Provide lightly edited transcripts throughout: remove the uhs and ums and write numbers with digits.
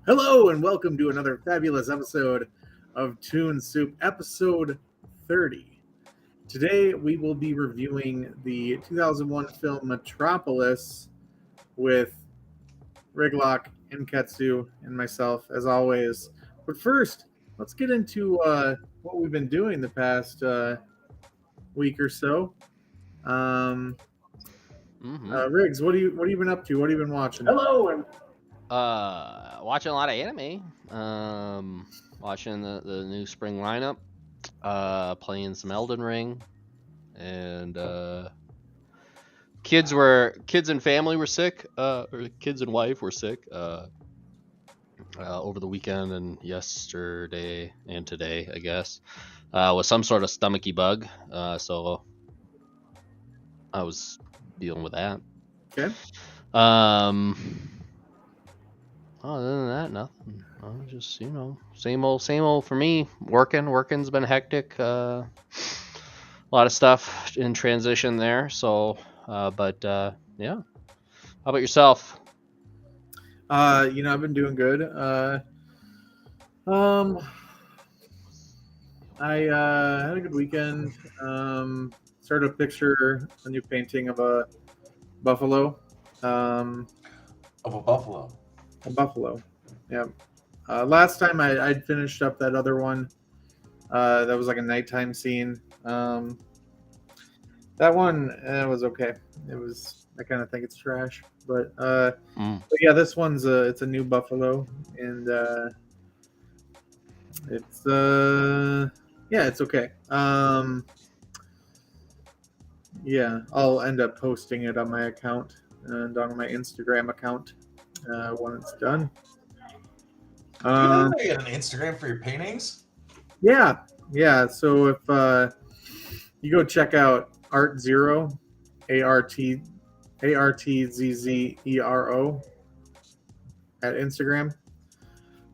Hello and welcome to another fabulous episode of Toon Soup, episode 30. Today we will be reviewing the 2001 film Metropolis with Riglock, Nketsu, and myself, as always. But first, let's get into what we've been doing the past week or so. Riggs, what have you been up to? What have you been watching? Hello and Watching a lot of anime. Watching the new spring lineup. Playing some Elden Ring, and kids and family were sick. Or kids and wife were sick. Over the weekend and yesterday and today, I guess, with some sort of stomachy bug. So I was dealing with that. Okay. Other than that, nothing. Just same old for me. Working's been hectic. A lot of stuff in transition there. So, yeah. How about yourself? I've been doing good. I had a good weekend. Started to picture a new painting of a buffalo. of a buffalo. A buffalo. Yeah. Last time I'd finished up that other one. That was like a nighttime scene. That one was okay. I kind of think it's trash, but yeah, this one's it's a new buffalo, and it's it's okay. Yeah, I'll end up posting it on my account and on my Instagram account when it's done. You know you get an Instagram for your paintings? Yeah. So if you go check out Art Zero, ARTZZERO at Instagram.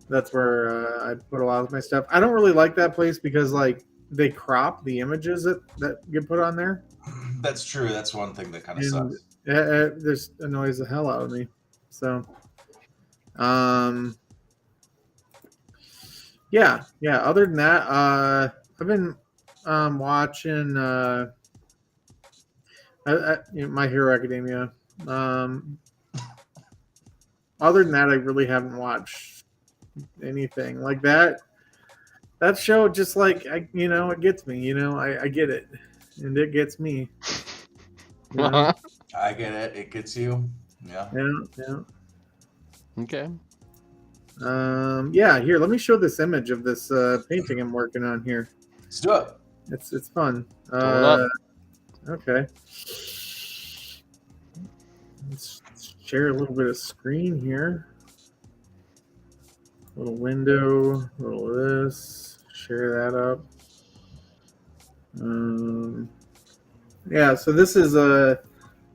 That's where I put a lot of my stuff. I don't really like that place because like they crop the images that get put on there. That's true. That's one thing that kind of sucks. It just annoys the hell out of me. So, yeah. Other than that, I've been watching My Hero Academia. Other than that, I really haven't watched anything like that. That show just like it gets me. I get it, and it gets me. I get it. It gets you. Yeah. Okay. Here, let me show this image of this painting I'm working on here. Let's do it. It's fun. Okay. Let's share a little bit of screen here. Little window, little of this. Share that up. Yeah, so this is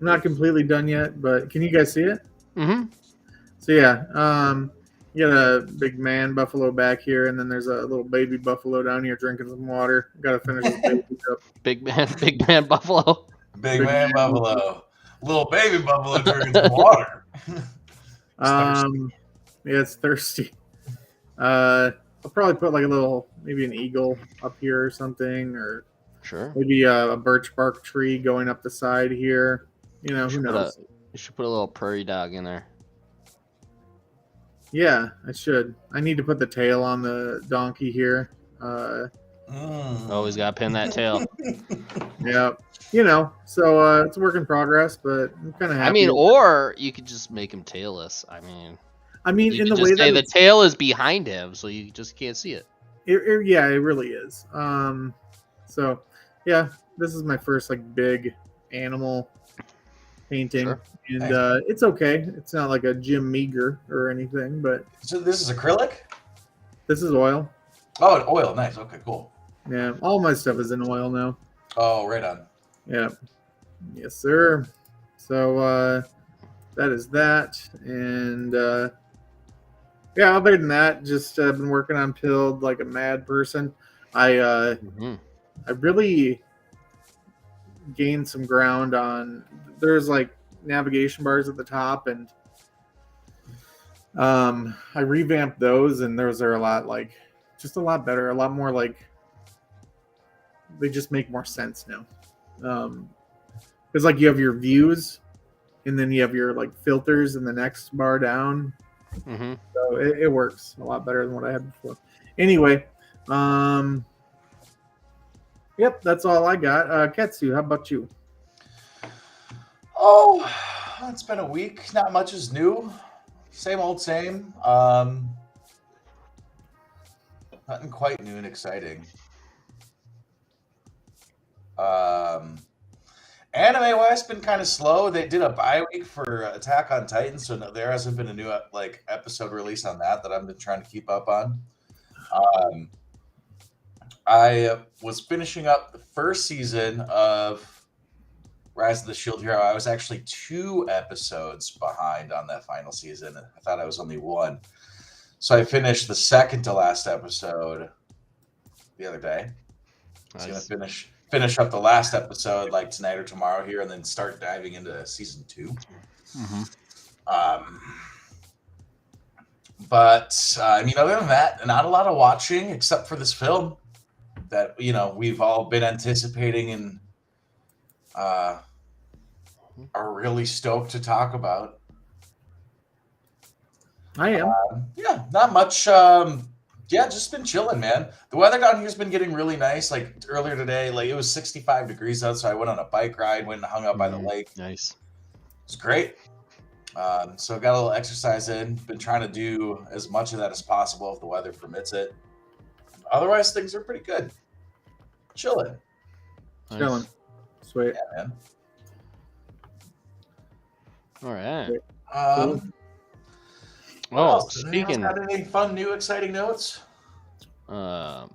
not completely done yet, but can you guys see it? Mm-hmm. So yeah, you got a big man buffalo back here, and then there's a little baby buffalo down here drinking some water. Got to finish this baby up. Big man buffalo. Big man buffalo. Little baby buffalo drinking some water. Yeah, it's thirsty. I'll probably put like maybe an eagle up here or something, or Sure. maybe a birch bark tree going up the side here. Who knows? You should put a little prairie dog in there. Yeah, I should. I need to put the tail on the donkey here. Always gotta pin that tail. Yeah, so it's a work in progress, but I'm kind of happy. I mean, or you could just make him tailless. I mean, in the way that the tail is behind him, so you just can't see it. Yeah, it really is. So yeah, this is my first like big animal painting, Sure. And it's okay. It's not like a Jim Meager or anything, but So this is acrylic? this is oil. Oh, oil. Nice. Okay, cool. Yeah, all my stuff is in oil now. Oh, right on. Yeah. Yes, sir. So that is that. And other than that, just been working on Pilled like a mad person. I really gained some ground on. There's like navigation bars at the top, and I revamped those, and those are a lot just a lot better, a lot more they just make more sense now. Because you have your views, and then you have your filters in the next bar down. Mm-hmm. So it works a lot better than what I had before. Anyway, yep, that's all I got. Ketsu, how about you? Oh, it's been a week. Not much is new. Same old same. Nothing quite new and exciting. Anime-wise, been kind of slow. They did a bye week for Attack on Titan, so there hasn't been a new episode release on that I've been trying to keep up on. I was finishing up the first season of Rise of the Shield Hero. I was actually 2 episodes behind on that final season. I thought I was only 1. So I finished the second to last episode the other day. Nice. So I'm going to finish up the last episode tonight or tomorrow here, and then start diving into season 2. Mm-hmm. But other than that, not a lot of watching except for this film that we've all been anticipating and are really stoked to talk about. I am. Yeah, not much. Just been chilling, man. The weather down here's been getting really nice. Earlier today, it was 65 degrees out, so I went on a bike ride, went and hung out by the lake. Nice. It's great. So I got a little exercise in. Been trying to do as much of that as possible if the weather permits it. Otherwise, things are pretty good. Chilling. Nice. Chilling. Sweet. Yeah, man. All right. Speaking. Got any fun, new, exciting notes? Sorry.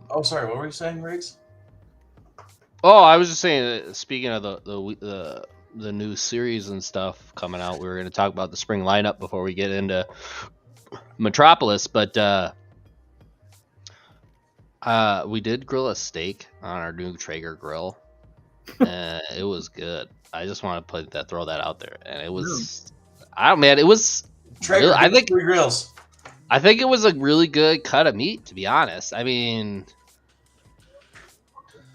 What were you saying, Riggs? Oh, I was just saying. Speaking of the new series and stuff coming out, we were going to talk about the spring lineup before we get into Metropolis, but we did grill a steak on our new Traeger grill. It was good. I just want to throw that out there, and it was. It was. Traeger, really, I think 3 grills. I think it was a really good cut of meat, to be honest. I mean,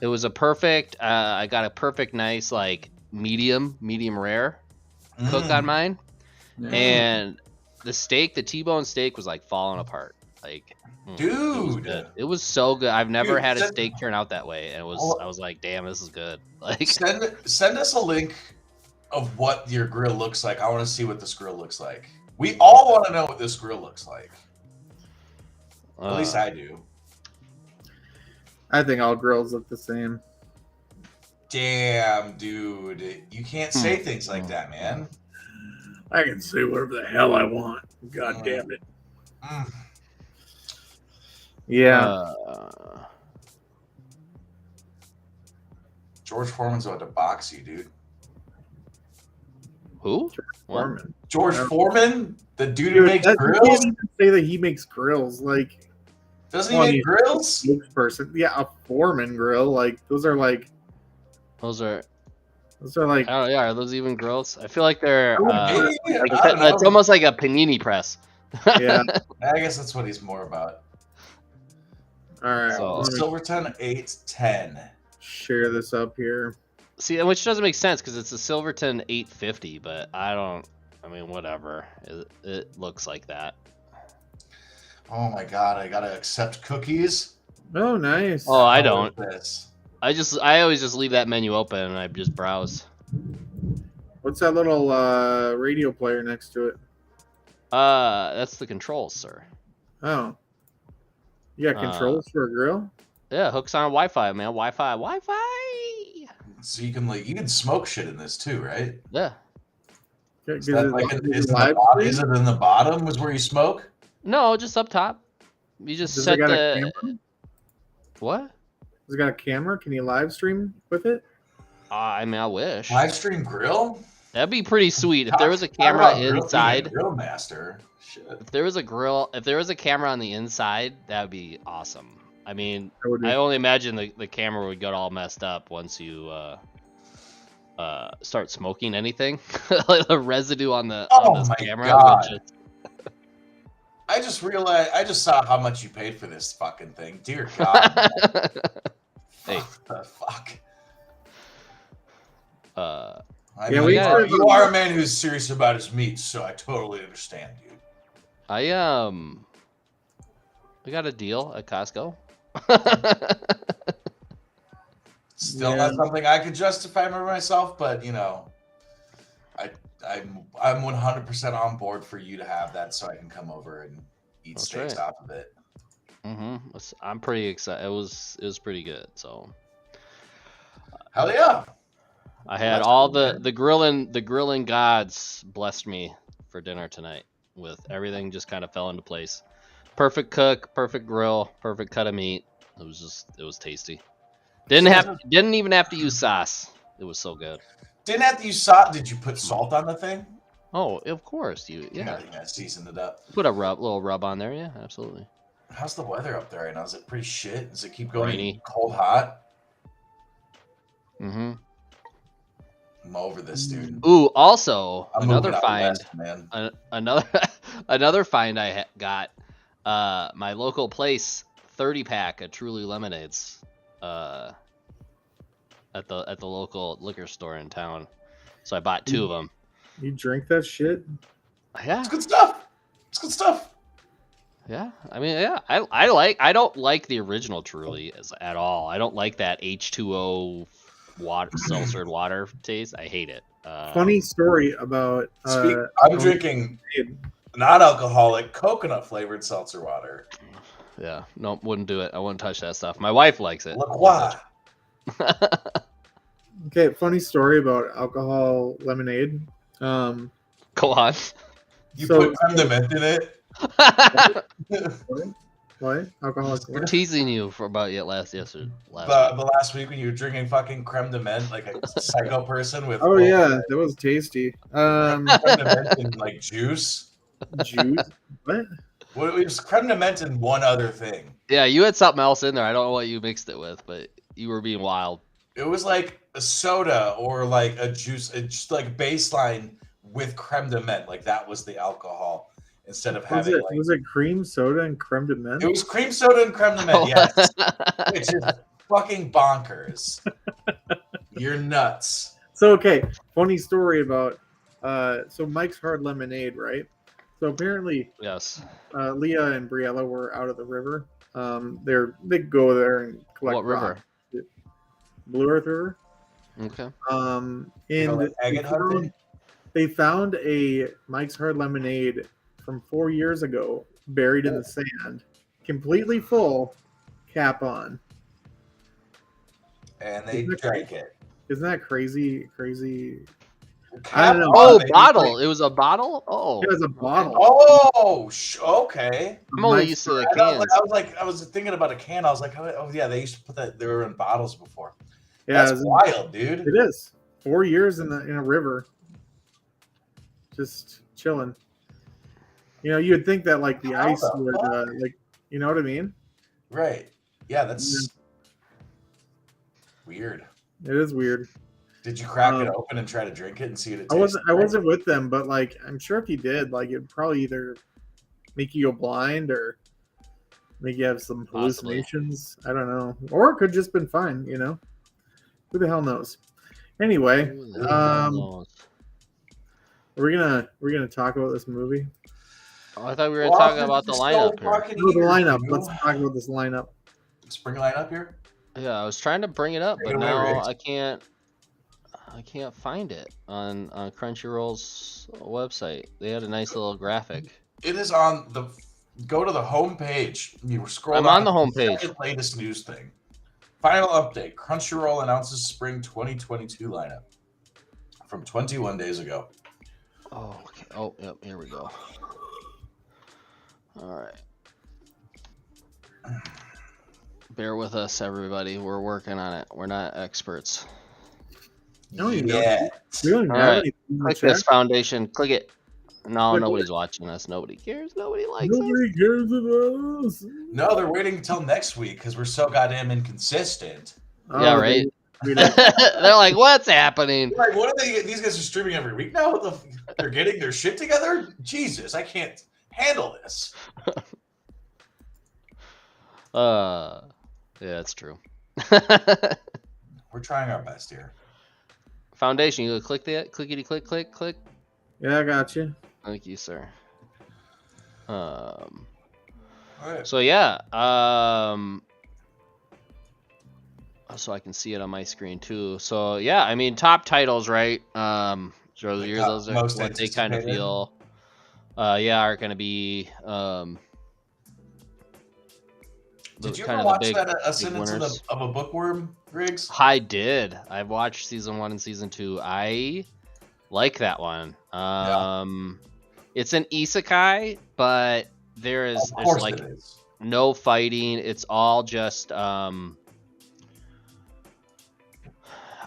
it was a perfect. I got a perfect, nice medium rare cook on mine, and the steak, the T-bone steak, was falling apart. Dude, it was so good. I've never had a steak turn out that way, and it was. I was like, damn, this is good. Send us a link of what your grill looks like. I want to see what this grill looks like. We all want to know what this grill looks like. At least I do. I think all grills look the same. Damn, dude. You can't say things like that, man. I can say whatever the hell I want. God damn it. Yeah. George Foreman's about to box you, dude. Who? Foreman. George Foreman? The dude who makes grills? You can't even say that he makes grills. Doesn't he make grills? Person. Yeah, a Foreman grill. Those are Those are. Are those even grills? I feel like they're. It's almost like a panini press. Yeah. I guess that's what he's more about. All right. So, Silverton 810. Share this up here. See, which doesn't make sense because it's a Silverton 850, but whatever. It looks like that. Oh my god, I gotta accept cookies. Oh, nice. Oh, I don't. This? I always just leave that menu open and I just browse. What's that little radio player next to it? That's the controls, sir. Oh. You got controls for a grill? Yeah, hooks on Wi-Fi, man. Wi-Fi. So you can smoke shit in this too, right? Yeah. Is it in the bottom was where you smoke? No, just up top. You just set the. What? Has it got a camera? Can you live stream with it? I wish. Live stream grill? That'd be pretty sweet. If there was a camera inside. Grill master. Shit. If there was a camera on the inside, that would be awesome. I only imagine the camera would get all messed up once you start smoking anything. Like the residue on the camera would just. I just realized, I just saw how much you paid for this fucking thing. Dear God. Hey. The fuck. Uh, I Yeah, mean, we you got- are a man who's serious about his meat, so I totally understand, dude. I got a deal at Costco. Still Yeah. not something I could justify for myself, but you know, I'm 100% on board for you to have that, so I can come over and eat That's steaks right. off of it. I'm pretty excited. It was pretty good. So Hell yeah! I had That's all cool, the grilling gods blessed me for dinner tonight with everything just kind of fell into place. Perfect cook, perfect grill, perfect cut of meat. It was tasty. Didn't even have to use sauce. It was so good. Didn't have to use salt. Did you put salt on the thing? Oh, of course You yeah. gotta season it up. Put a little rub on there. Yeah, absolutely. How's the weather up there right now? Is it pretty shit? Does it keep going Rainy. cold hot? Mm-hmm. I'm over this, dude. Ooh, also I'm another moving out find. west, man. Another find I got. My local place 30-pack of Truly lemonades. At the local liquor store in town. So I bought 2 of them. You drink that shit? Yeah, It's good stuff. It's good stuff. yeah. I mean, yeah. I don't like the original Truly at all. I don't like that H2O water seltzered water taste. I hate it. Funny story about I'm drinking non-alcoholic coconut flavored seltzer water. Yeah, no, wouldn't do it. I wouldn't touch that stuff. My wife likes it. Look why. Okay, funny story about alcohol lemonade. Go on. You So- put creme de menthe in it. What? Alcoholic We're what? teasing you for about last week. The last week when you were drinking fucking creme de menthe like a psycho person with Oh yeah, that was tasty. creme de menthe and like juice. Juice. What? Well, it was creme de menthe and one other thing. Yeah, you had something else in there. I don't know what you mixed it with, but you were being wild. It was like a soda or like a juice, just like baseline with creme de menthe. Like that was the alcohol instead of Was having it, like was it cream soda and creme de menthe? it was cream soda and creme de menthe. Yes, which is fucking bonkers. You're nuts. So okay, funny story about so Mike's Hard Lemonade, right? So apparently Yes. Leah and Briella were out of the river. They go there and collect What river? rocks. Blue Earth River. Okay. You And know, like agate hunting? they found a Mike's Hard Lemonade from 4 years ago, buried in the sand, completely full, cap on. And they Isn't that drank it. Isn't that crazy? Crazy. Cap don't know. Oh, on, they bottle. like- It was a bottle? Oh. It was a bottle. Oh, okay. I'm only Mike's used to the I cans. was thinking about a can. I was like, oh yeah, they used to put that. They were in bottles before. Yeah, That's wild, dude. it is. 4 years in a river, just chilling. You know, you would think that like the How ice the would, fuck? like, you know what I mean? Right. Yeah, that's weird. It is weird. Did you crack it open and try to drink it and see what it I tastes wasn't with them, but like I'm sure if you did, like it'd probably either make you go blind or make you have some Possibly. hallucinations. I don't know, or it could just been fine. You know, who the hell knows? Anyway, Who the hell knows? we're gonna talk about this movie. Oh, I thought we were talking about the lineup here. No, the lineup. Let's talk about this lineup. Spring lineup here. Yeah, I was trying to bring it up, Take but it away, now Riggs. I can't find it on Crunchyroll's website. They had a nice little graphic. It is on the. Go to the home page. You scroll. I'm down on the to home page. second latest news thing. Final update: Crunchyroll announces spring 2022 lineup from 21 days ago. Oh, okay. Oh, yep. Here we go. All right. Bear with us, everybody. We're working on it. We're not experts. No, you don't. Yeah. We don't even All have right. anything to Click check. this foundation. Click it. No, Click nobody's watching us. Nobody cares. Nobody likes us. Nobody cares about us. No, they're waiting until next week because we're so goddamn inconsistent. Yeah, Oh, right. they- They're like, what's happening? Like, what are they? These guys are streaming every week now. They're getting their shit together. Jesus, I can't handle this. Yeah, that's true. We're trying our best here. Foundation, you click that? Clickety click, click, click. Yeah, I got you. Thank you, sir. All right. So yeah, so I can see it on my screen too. So yeah, I mean top titles, right? So those are most what they kind of anticipated? feel. Yeah, are going to be Did you kind ever of the watch big, that big Ascendance winners. of a Bookworm, Riggs? I did. I've watched season 1 and season 2. I like that one. It's an isekai, but there's like it is. no fighting. It's all just I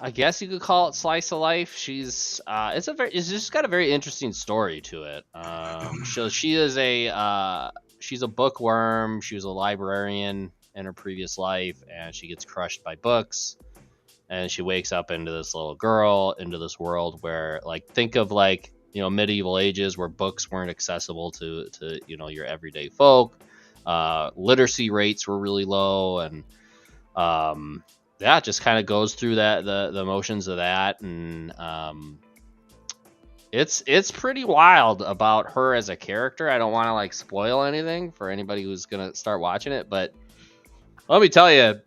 guess you could call it slice of life. She's it's just got a very interesting story to it. So she is she's a bookworm. She was a librarian in her previous life, and she gets crushed by books. And she wakes up into this little girl, into this world where, like, think of like, you know, medieval ages where books weren't accessible to you know, your everyday folk. Literacy rates were really low, and yeah, it just kind of goes through that the motions of that, and it's pretty wild about her as a character. I don't want to like spoil anything for anybody who's gonna start watching it, but let me tell you,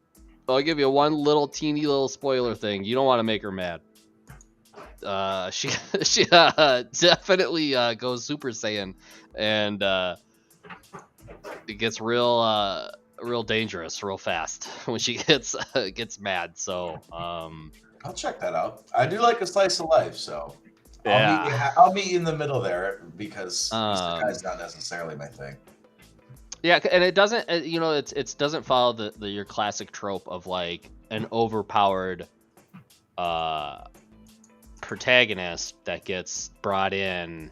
I'll give you one little teeny little spoiler thing. You don't want to make her mad. She definitely goes Super Saiyan, and it gets real dangerous real fast when she gets mad. So I'll check that out. I do like a slice of life, so yeah. I'll meet you in the middle there, because isekai's not necessarily my thing. Yeah, and it doesn't, you know, it doesn't follow the your classic trope of like an overpowered protagonist that gets brought in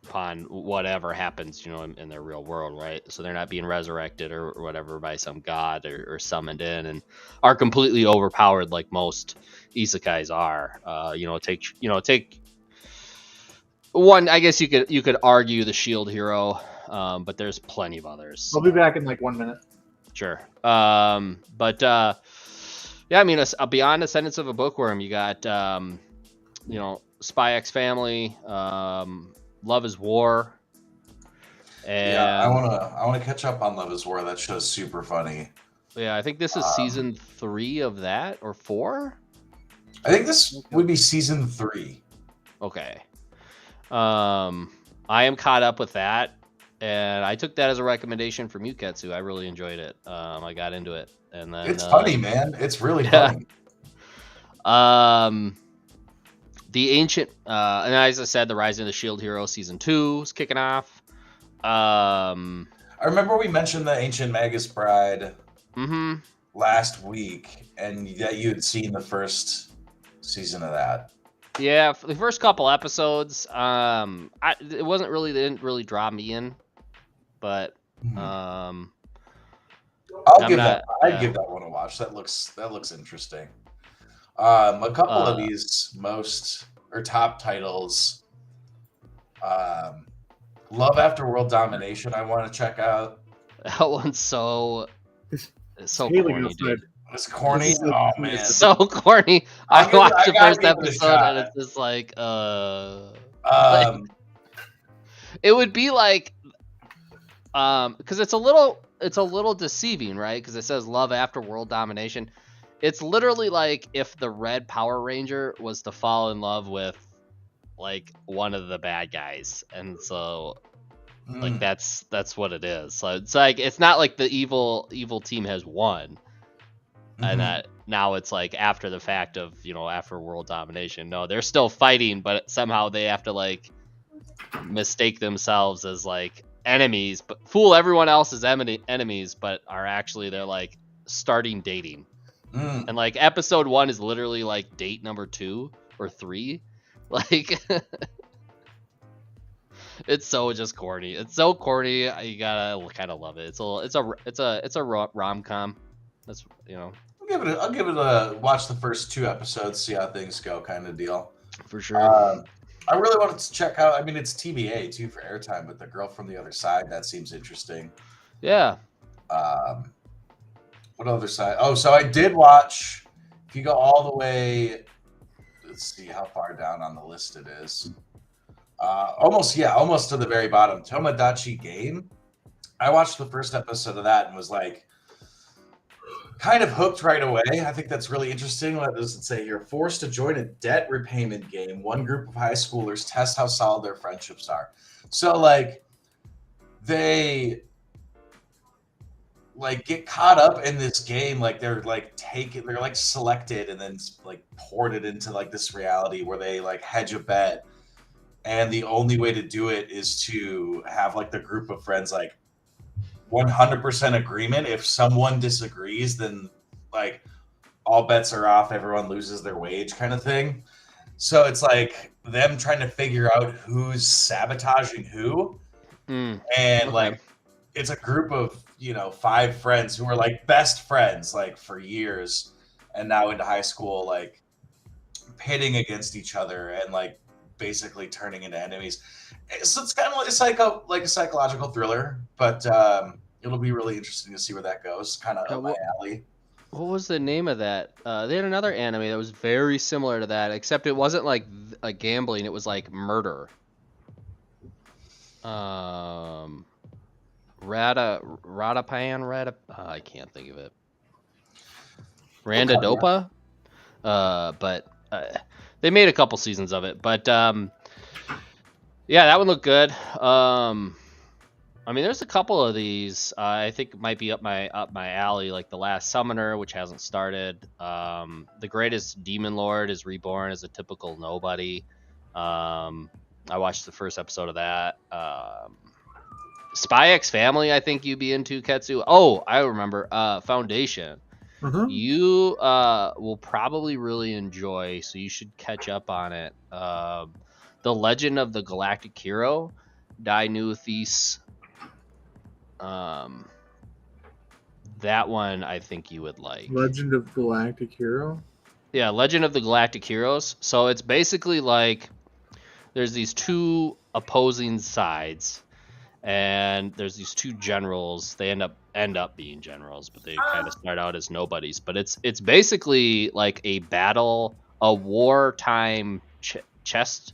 upon whatever happens, you know, in their real world, right? So they're not being resurrected or whatever by some god or summoned in and are completely overpowered like most isekais are. Take one. I guess you could argue the Shield Hero, but there's plenty of others. I'll be back in like 1 minute. Sure. Yeah, I mean, beyond Ascendance of a Bookworm, you got Spy X Family, Love is War. And yeah, I wanna catch up on Love is War. That show's super funny. Yeah, I think this is season 3 of that, or 4. I think this would be season 3. Okay. I am caught up with that, and I took that as a recommendation from Yuketsu. I really enjoyed it. I got into it, and then it's funny, man. It's really funny. The Ancient, and as I said, the Rising of the Shield Hero season 2 is kicking off. I remember we mentioned the Ancient Magus Bride last week, and that you had seen the first season of that. Yeah, for the first couple episodes, it didn't really draw me in, but I'd give that one a watch. That looks interesting. A couple of these top titles, Love After World Domination, I want to check out. That one's so Haley corny, dude. It's corny. Oh man, it's so corny. I watched the first episode and it's just like, it would be like, because it's a little deceiving, right? Because it says Love After World Domination. It's literally like if the Red Power Ranger was to fall in love with like one of the bad guys, and so like that's what it is. So it's like, it's not like the evil team has won, and that now it's like after the fact of, you know, after world domination. No, they're still fighting, but somehow they have to like mistake themselves as like enemies, but fool everyone else as enemies, but are actually, they're like starting dating. And like episode 1 is literally like date number 2 or 3. Like it's so just corny. It's so corny. You gotta kind of love it. It's a rom-com. That's, you know. I'll give it a watch the first 2 episodes, see how things go, kind of deal. For sure. I really wanted to check out. I mean, it's TBA too for airtime, but The Girl from the Other Side, that seems interesting. Yeah. What other side? Oh, so I did watch. If you go all the way, let's see how far down on the list it is. Almost to the very bottom. Tomodachi Game. I watched the first episode of that and was like, kind of hooked right away. I think that's really interesting. What does it say here? Forced to join a debt repayment game, one group of high schoolers test how solid their friendships are. So like they like get caught up in this game, like they're like selected and then like ported into like this reality where they like hedge a bet, and the only way to do it is to have like the group of friends like 100% agreement. If someone disagrees, then like all bets are off, everyone loses their wage kind of thing. So it's like them trying to figure out who's sabotaging who. And Okay. like it's a group of 5 friends who were like best friends like for years, and now into high school like pitting against each other and like basically turning into enemies. So it's kind of like a psychological thriller, but it'll be really interesting to see where that goes. Kind of up my alley. What was the name of that? They had another anime that was very similar to that, except it wasn't like a gambling. It was like murder. I can't think of it. Randadopa. But they made a couple seasons of it. But yeah, that one looked good. I mean, there's a couple of these I think might be up my alley, like The Last Summoner, which hasn't started. The Greatest Demon Lord is reborn as a typical nobody. I watched the first episode of that. Spy X Family, I think you'd be into, Ketsu. Oh, I remember. Foundation. You will probably really enjoy, so you should catch up on it. The Legend of the Galactic Hero, Dainu Thys. That one I think you would like. Legend of Galactic Hero? Yeah, Legend of the Galactic Heroes. So it's basically like there's these two opposing sides, and there's these two generals. They end up being generals, but they kind of start out as nobodies. But it's basically like a wartime chess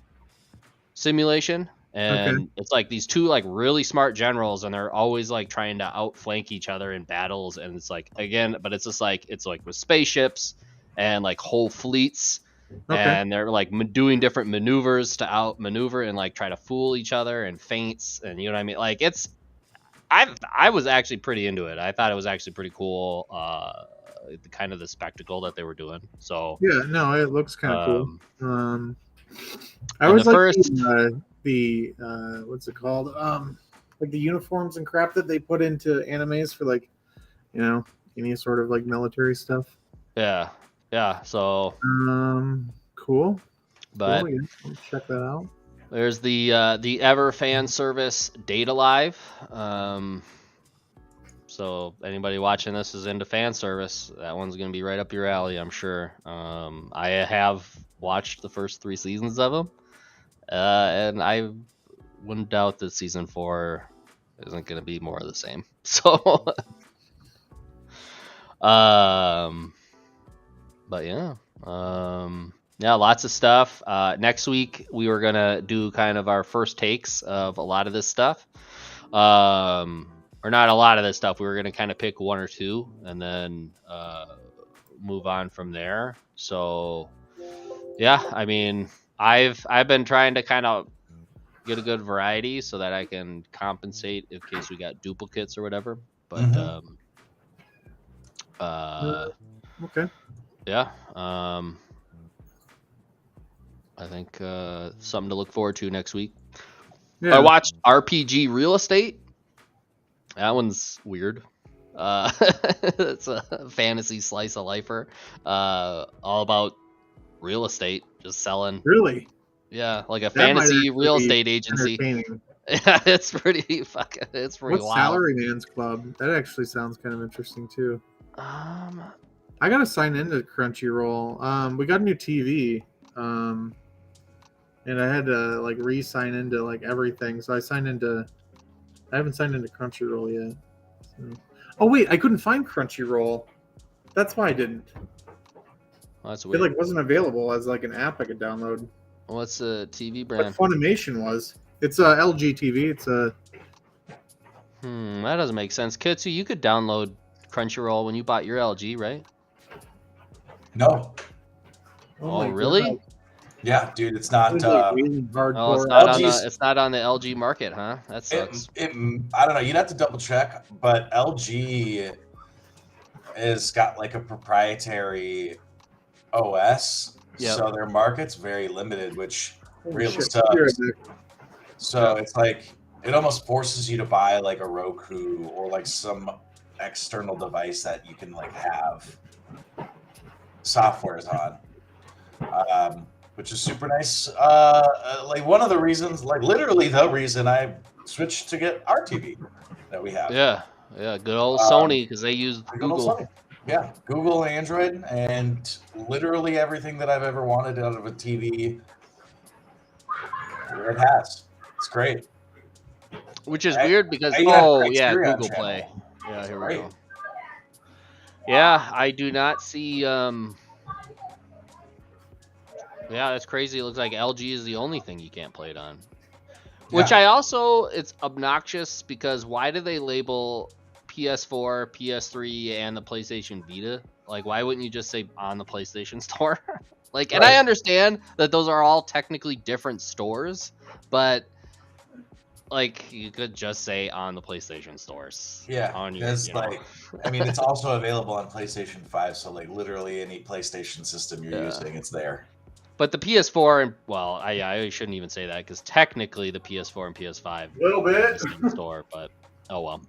simulation. And It's like these two like really smart generals, and they're always like trying to outflank each other in battles. And it's like, again, but it's just like it's like with spaceships and like whole fleets, and they're like doing different maneuvers to outmaneuver and like try to fool each other and feints, and you know what I mean. Like I was actually pretty into it. I thought it was actually pretty cool. The kind of the spectacle that they were doing. So yeah, no, it looks kind of cool. I was like first. The what's it called? Like the uniforms and crap that they put into animes for like, any sort of like military stuff. Yeah. So. Cool. But cool, yeah. Let's check that out. There's the ever fan service Data Live. So anybody watching this is into fan service. That one's gonna be right up your alley, I'm sure. I have watched the first 3 seasons of them. And I wouldn't doubt that season 4 isn't going to be more of the same. So, but yeah, lots of stuff. Next week we were going to do kind of our first takes of a lot of this stuff. Or not a lot of this stuff. We were going to kind of pick 1 or 2 and then move on from there. So, yeah, I mean, I've been trying to kind of get a good variety so that I can compensate in case we got duplicates or whatever. But okay. Yeah. I think something to look forward to next week. Yeah. I watched RPG Real Estate. That one's weird. It's a fantasy slice of lifer. All about real estate, just selling. Really? Yeah, like a fantasy real estate agency. Yeah, it's pretty fucking. It's pretty What's wild. Salaryman's Club? That actually sounds kind of interesting too. I gotta sign into Crunchyroll. We got a new TV. and I had to like re-sign into like everything. So I haven't signed into Crunchyroll yet. So. Oh wait, I couldn't find Crunchyroll. That's why I didn't. Oh, that's It weird. like wasn't available as like an app I could download. What's the TV But brand? Funimation was. It's a LG TV. It's a That doesn't make sense. Kitsu, you could download Crunchyroll when you bought your LG, right? No. Oh, my really? God. Yeah, dude, it's not. It's like really hardcore. Oh, it's not on LG's the LG market, huh? That sucks. I don't know. You'd have to double check, but LG has got like a proprietary OS, Yep. so their market's very limited, which Holy really shit. sucks. Be right back. So it's like it almost forces you to buy like a Roku or like some external device that you can like have softwares on, which is super nice. Like one of the reasons, like literally the reason I switched to get our TV that we have. Yeah, good old Um, Sony because they use Good old Google. Sony. Yeah, Google, Android, and literally everything that I've ever wanted out of a TV. It has. It's great. Which is I- weird because I even have Google Criterion Play. channel. Yeah, here we Right. go. Yeah, I do not see. Yeah, that's crazy. It looks like LG is the only thing you can't play it on. Which Yeah. it's obnoxious because why do they label PS4, PS3, and the PlayStation Vita? Like, why wouldn't you just say on the PlayStation Store? Like, and I Right. understand that those are all technically different stores, but like you could just say on the PlayStation stores. Yeah, on your, because you know. like, I mean, it's also available on PlayStation 5, so like literally any PlayStation system you're Yeah. using, it's there. But the PS4 and well, I shouldn't even say that because technically the PS4 and PS5 A little are bit. the same store, but oh well.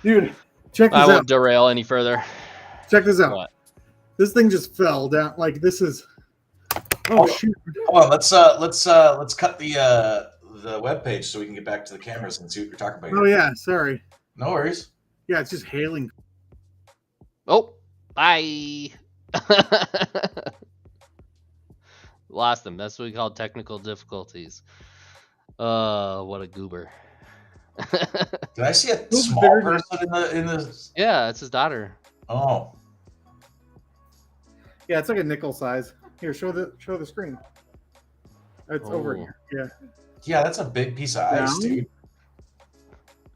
Dude, check this I out. won't derail any further. Check this out. What? This thing just fell down. Like this is. Oh shoot! Hold on, let's cut the webpage so we can get back to the cameras and see what you're talking about. Oh Here. yeah, sorry. No worries. Yeah, it's just hailing. Oh, bye. Lost them. That's what we call technical difficulties. What a goober. Did I see a Who's small bigger person in the? Yeah, it's his daughter. Oh, Yeah, it's like a nickel size. Here, show the screen. It's over Oh. here. Yeah, yeah, that's a big piece of ice, Down? dude.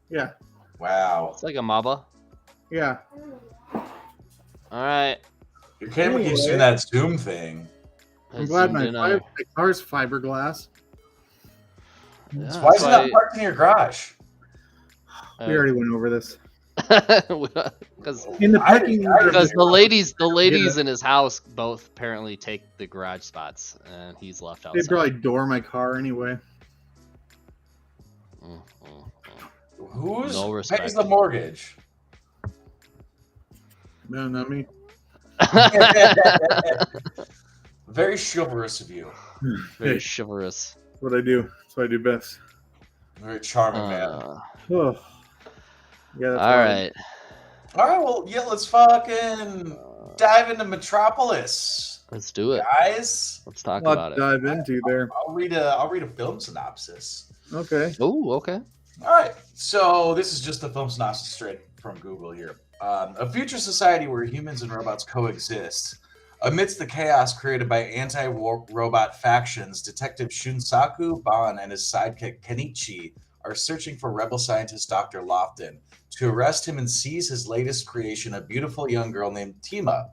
yeah, Wow. It's like a maba. yeah. All right. Your camera keeps doing that zoom thing. I'm glad my, zoomed in on my car's fiberglass. her. Yeah, Why that's isn't that parked in your garage? We already went over this. Because In the I parking didn't- I lot. didn't- the ladies in his house both apparently take the garage spots, and he's left They'd outside. probably door my car anyway. Mm, mm, mm. Who's No pays respect. the mortgage? No, not me. Very chivalrous of you. Very Hey, chivalrous. that's what I do. That's what I do best. Very charming man. Oh. Yeah. That's All right. All right, well, yeah, let's fucking dive into Metropolis, Let's do it. guys. Let's talk A lot about to it. dive into there. I'll read a film synopsis. Okay. Oh, okay. All right, so this is just the film synopsis straight from Google here. A future society where humans and robots coexist. Amidst the chaos created by anti-robot factions, Detective Shunsaku Ban and his sidekick Kenichi are searching for rebel scientist Dr. Lofton to arrest him and seize his latest creation, a beautiful young girl named Tima.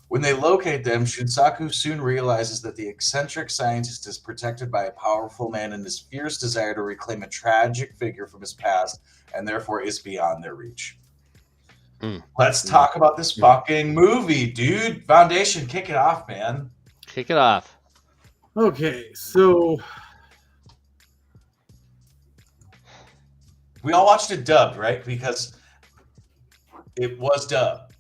When they locate them, Shunsaku soon realizes that the eccentric scientist is protected by a powerful man and his fierce desire to reclaim a tragic figure from his past and therefore is beyond their reach. Let's talk about this fucking movie, dude. Foundation, kick it off, man. Kick it off. Okay. So We all watched it dubbed, right? Because it was dubbed.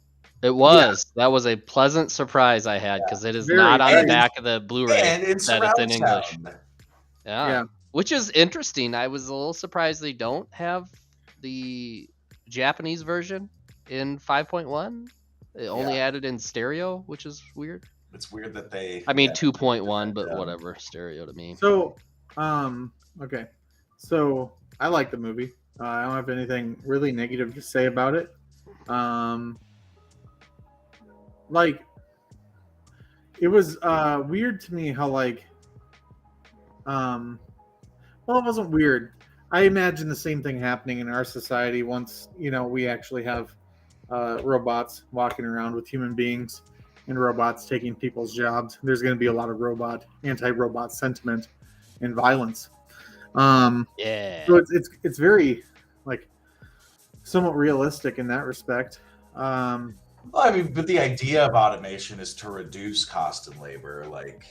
It was. That was a pleasant surprise I had because it is Very not on the nice. back of the Blu-ray And in that surround it's in English. sound. Yeah. Which is interesting. I was a little surprised they don't have the Japanese version in 5.1. It only added in stereo, which is weird. it's weird that they. I mean, yeah, 2.1, but yeah. whatever. Stereo to me. So, okay. So I like the movie. I don't have anything really negative to say about it. Like it was weird to me how like well, it wasn't weird. I imagine the same thing happening in our society once we actually have robots walking around with human beings and robots taking people's jobs. There's going to be a lot of anti-robot sentiment and violence. Yeah. So it's very like somewhat realistic in that respect. Well, I mean, but the idea of automation is to reduce cost and labor. Like,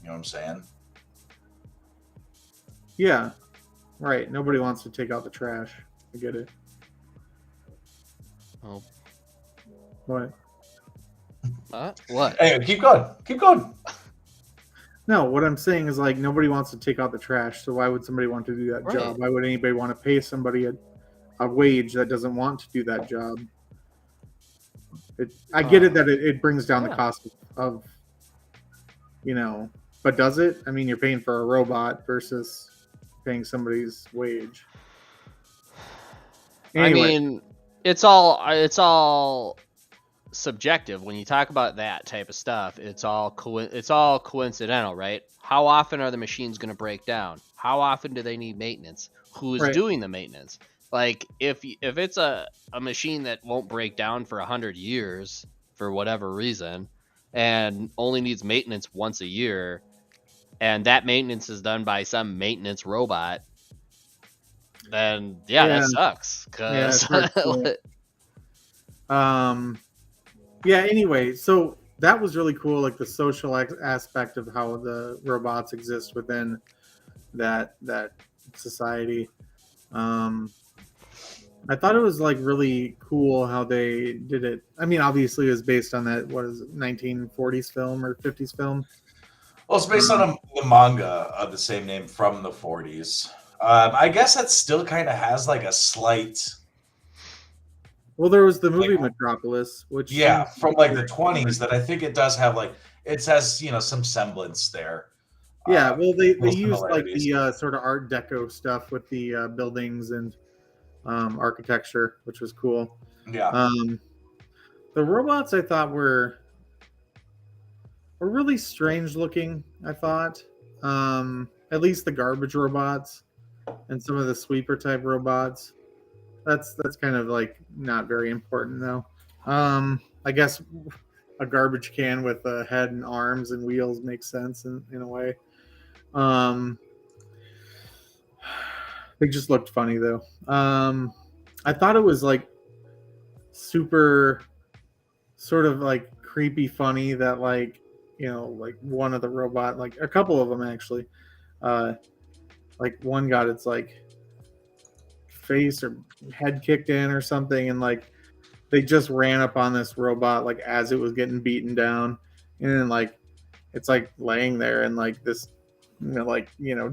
you know what I'm saying? Yeah, right. Nobody wants to take out the trash. I get it. Oh, What? what? Anyway, keep going. Keep going. No, what I'm saying is like nobody wants to take out the trash. So why would somebody want to do that Right. job? Why would anybody want to pay somebody a wage that doesn't want to do that job? I get it that it brings down the Yeah. cost of but does it? I mean, you're paying for a robot versus paying somebody's wage. Anyway, I mean, it's all subjective when you talk about that type of stuff. It's all coincidental, right? How often are the machines going to break down? How often do they need maintenance? Who is Right. doing the maintenance? Like if it's a machine that won't break down for 100 years for whatever reason and only needs maintenance once a year, and that maintenance is done by some maintenance robot, then Yeah. that sucks. Yeah, it's 'Cause hard to- yeah, anyway, so that was really cool, like the social aspect of how the robots exist within that society. I thought it was like really cool how they did it. I mean, obviously it was based on that 1940s film or 50s film. Well, it's based on the manga of the same name from the 40s. I guess that still kind of has like a slight. Well, there was the movie Like- Metropolis, which Yeah, seems from like the very 20s that I think it does have like it has some semblance there. Yeah, well, they little used like similarities. the sort of Art Deco stuff with the buildings and architecture, which was cool. Yeah. The robots I thought were really strange looking. I thought, at least the garbage robots and some of the sweeper type robots. That's kind of like not very important though. I guess a garbage can with a head and arms and wheels makes sense in a way. They just looked funny though. I thought it was like super sort of like creepy funny that like like one of the robot, like a couple of them actually, like one got its like face or head kicked in or something, and like they just ran up on this robot like as it was getting beaten down, and then like it's like laying there and like this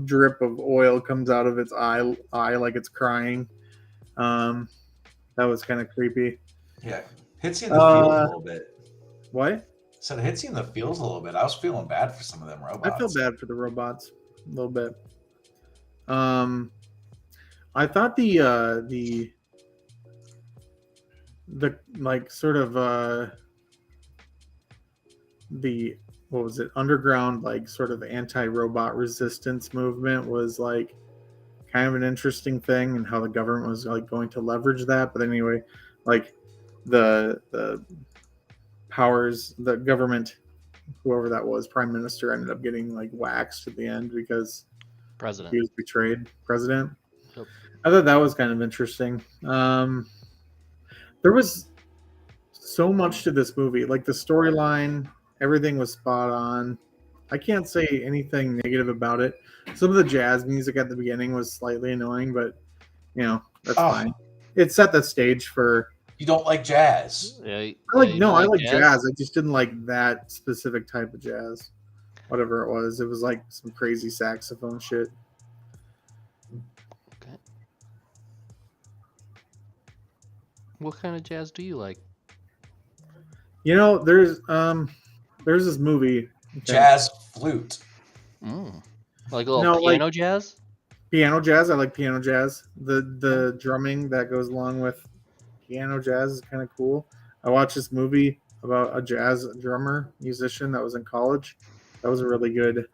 drip of oil comes out of its eye like it's crying. That was kind of creepy. Yeah. Hits you in the feels a little bit. What? So it hits you in the feels a little bit. I was feeling bad for some of them robots. I feel bad for the robots a little bit. I thought the like sort of the what was it, underground like sort of anti-robot resistance movement was like kind of an interesting thing, and how the government was like going to leverage that. But anyway, like the powers, the government, whoever that was, prime minister, ended up getting like waxed at the end because President. he was betrayed. President. Yep. I thought that was kind of interesting. There was so much to this movie, like the storyline, everything was spot on. I can't say anything negative about it. Some of the jazz music at the beginning was slightly annoying, but that's fine. It set the stage for. You don't like jazz? Yeah, I like jazz? jazz. I just didn't like that specific type of jazz. Whatever it was like some crazy saxophone shit. Okay. What kind of jazz do you like? There's there's this movie. Okay. Jazz flute. Like a little No, like- piano jazz. Piano jazz. I like piano jazz. The drumming that goes along with piano jazz is kind of cool. I watched this movie about a jazz drummer musician that was in college. That was a really good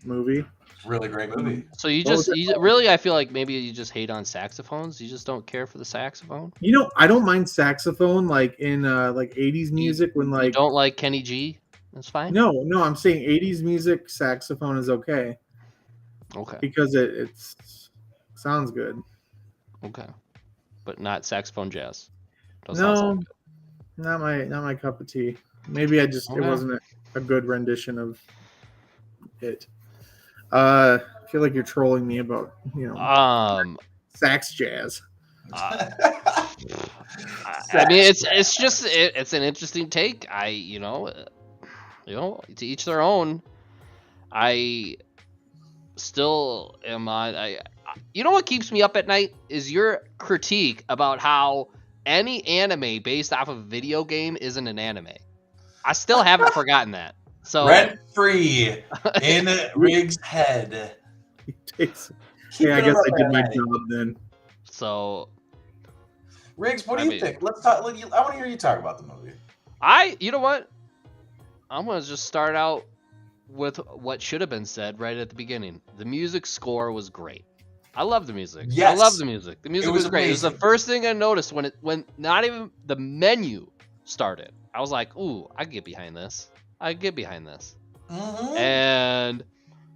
movie. Really great movie. So you What was just it you, called? really, I feel like maybe you just hate on saxophones. You just don't care for the saxophone. You know, I don't mind saxophone like in like 80s music when You like don't like Kenny G. That's fine. no, I'm saying 80s music saxophone is okay Okay. because it sounds good. Okay. But not saxophone jazz. Doesn't sound No, good. not my cup of tea. Maybe it Okay. wasn't a good rendition of it. I feel like you're trolling me about, sax jazz. I mean, it's just it's an interesting take. To each their own. I still am on. You know what keeps me up at night is your critique about how any anime based off of a video game isn't an anime. I still haven't forgotten that. So Rent free in Riggs' head. Hey, I guess I did my Keep it job then. So Riggs, what do I you mean- think? Let's talk. I want to hear you talk about the movie. you know what? I'm gonna just start out with what should have been said right at the beginning. The music score was great. I love the music. I Yes. love the music. The music was was great. It was the amazing. first thing I noticed when not even the menu started. I was like, ooh, I can get behind this. I can get behind this. Mhm. And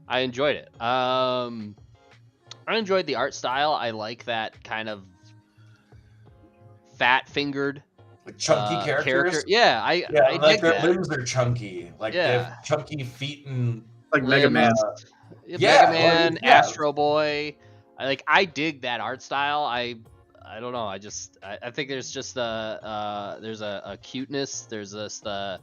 I enjoyed it. I enjoyed the art style. I like that kind of fat fingered Like chunky characters. character. Yeah, I Yeah, like dig their that. limbs are chunky. Like they Yeah. have chunky feet and Like Mega Man. Yeah, Yeah, Mega well, Man, yeah. Astro Boy. I dig that art style. I don't know. I think there's just there's a cuteness. There's this I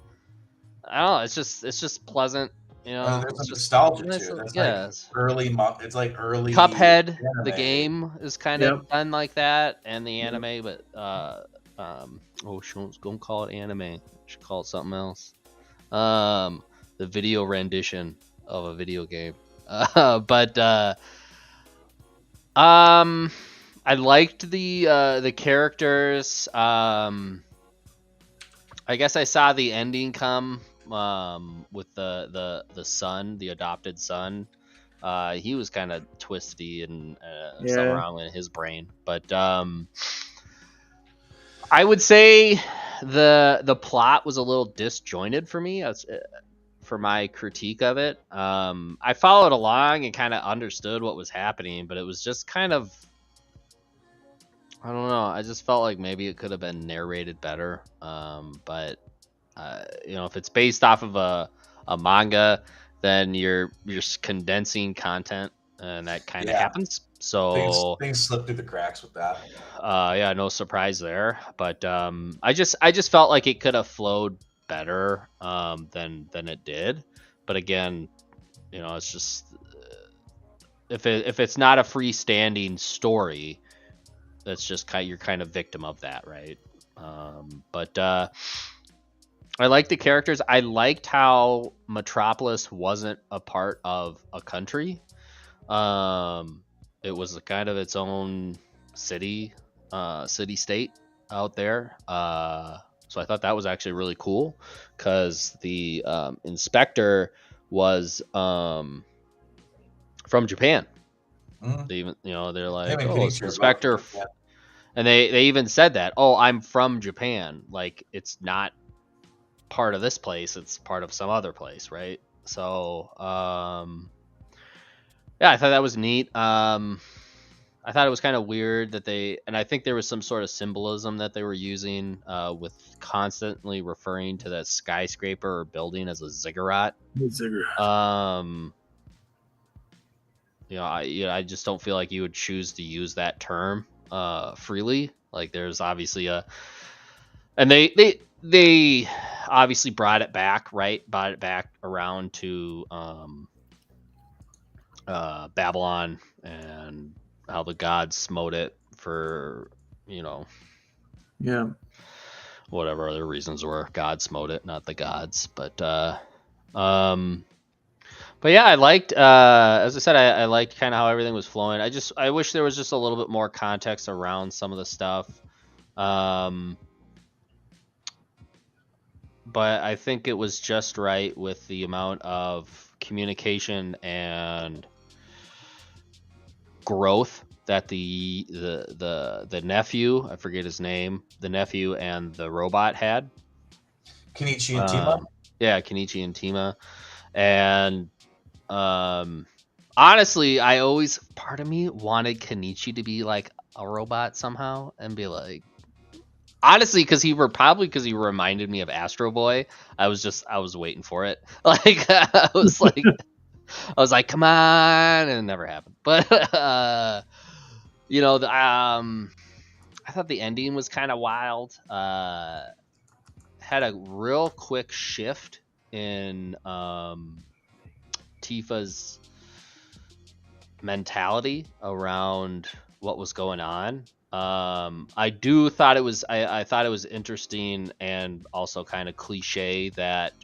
don't know. It's just pleasant. there's It's some just nostalgia nice to it. little- It's yeah. like early. It's like early. Cuphead, the anime. game, is kind of done like that, and the anime, but don't call it anime. Should call it something else. The video rendition of a video game. I liked the characters. I guess I saw the ending come with the son, the adopted son. He was kind of twisty and something wrong in his brain, but I would say the plot was a little disjointed for me. For my critique of it, I followed along and kind of understood what was happening, but it was just kind of, I don't know. I just felt like maybe it could have been narrated better. But if it's based off of a manga, then you're condensing content, and that kind of happens. So things slip through the cracks with that. no surprise there. But I just felt like it could have flowed better than it did. But again, it's just if it's not a freestanding story, that's just you're kind of victim of that, right? But I liked the characters. I liked how Metropolis wasn't a part of a country. It was kind of its own city state out there. So I thought that was actually really cool because the inspector was from Japan. Mhm. They even, they're like, Him and oh, it's Kenichi are inspector, both- yeah. and they even said that, oh, I'm from Japan. Like, it's not part of this place; it's part of some other place, right? So, yeah, I thought that was neat. I thought it was kind of weird that and I think there was some sort of symbolism that they were using with constantly referring to that skyscraper or building as a ziggurat. I just don't feel like you would choose to use that term freely. Like, there's obviously and they obviously brought it back around to Babylon and how the gods smote it for whatever other reasons were. God smote it, not the gods. But yeah, I liked, as I said, I liked kind of how everything was flowing. I wish there was just a little bit more context around some of the stuff. But I think it was just right with the amount of communication and growth that the nephew, I forget his name, the nephew and the robot had. Kenichi and Tima. Yeah, Kenichi and Tima. And honestly, I always, part of me wanted Kenichi to be like a robot somehow and be like, honestly, because he reminded me of Astro Boy. I was waiting for it. Like I was like, come on, and it never happened. But you know, I thought the ending was kind of wild. Had a real quick shift in Tifa's mentality around what was going on. I thought it was interesting and also kind of cliche that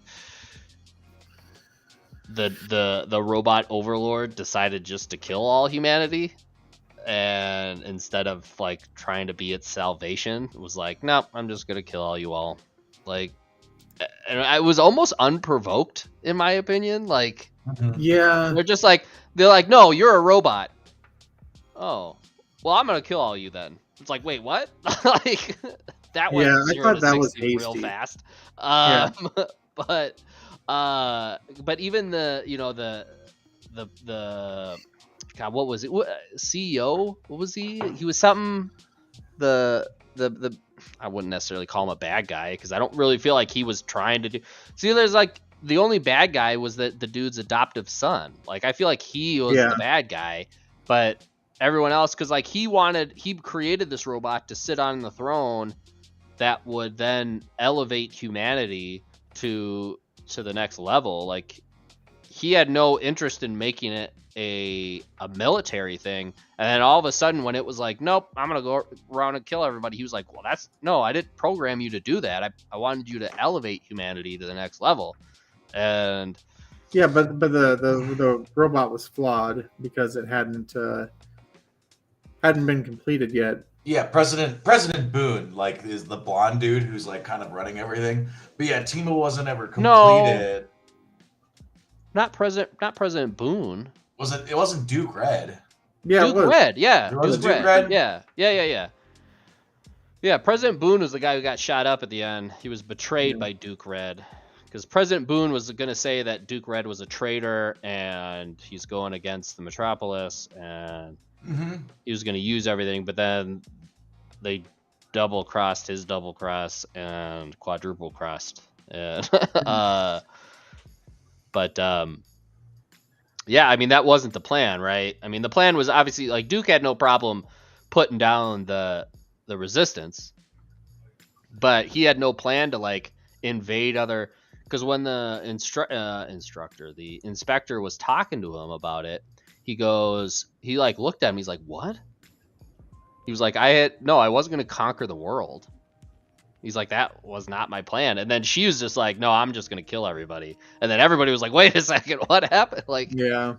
the robot overlord decided just to kill all humanity, and instead of like trying to be its salvation, it was like, no, I'm just gonna kill all you all. Like, and I was almost unprovoked in my opinion. Like, Yeah. they're like, no, you're a robot. Oh, well, I'm gonna kill all you then. It's like, wait, what? Like, that went Yeah, I 0 thought to that was 60 real hasty. fast. Yeah. But even the God, what was it? CEO? What was he? He was something. The I wouldn't necessarily call him a bad guy because I don't really feel like he was trying to do. See, there's like the only bad guy was the dude's adoptive son. Like, I feel like he was the bad guy, but everyone else, because like he created this robot to sit on the throne that would then elevate humanity to the next level. Like, he had no interest in making it a military thing, and then all of a sudden when it was like, nope, I'm gonna go around and kill everybody, he was like, well, I didn't program you to do that. I wanted you to elevate humanity to the next level. And yeah, but the robot was flawed because it hadn't been completed yet. Yeah, President Boone, like, is the blonde dude who's like kind of running everything. But yeah, Tima wasn't ever completed. Not President Boone. It wasn't Duke Red. Yeah, Duke Red, yeah. It was Duke Red? Yeah, President Boone was the guy who got shot up at the end. He was betrayed by Duke Red. Because President Boone was going to say that Duke Red was a traitor and he's going against the Metropolis, and he was going to use everything, but then they double-crossed his double-cross and quadruple-crossed. And, but yeah, I mean, that wasn't the plan, right? I mean, the plan was obviously, like, Duke had no problem putting down the resistance, but he had no plan to like invade other. Because when the inspector was talking to him about it, he like looked at him. He's like, what? He was like, I wasn't going to conquer the world. He's like, that was not my plan. And then she was just like, no, I'm just going to kill everybody. And then everybody was like, wait a second, what happened? Like, yeah.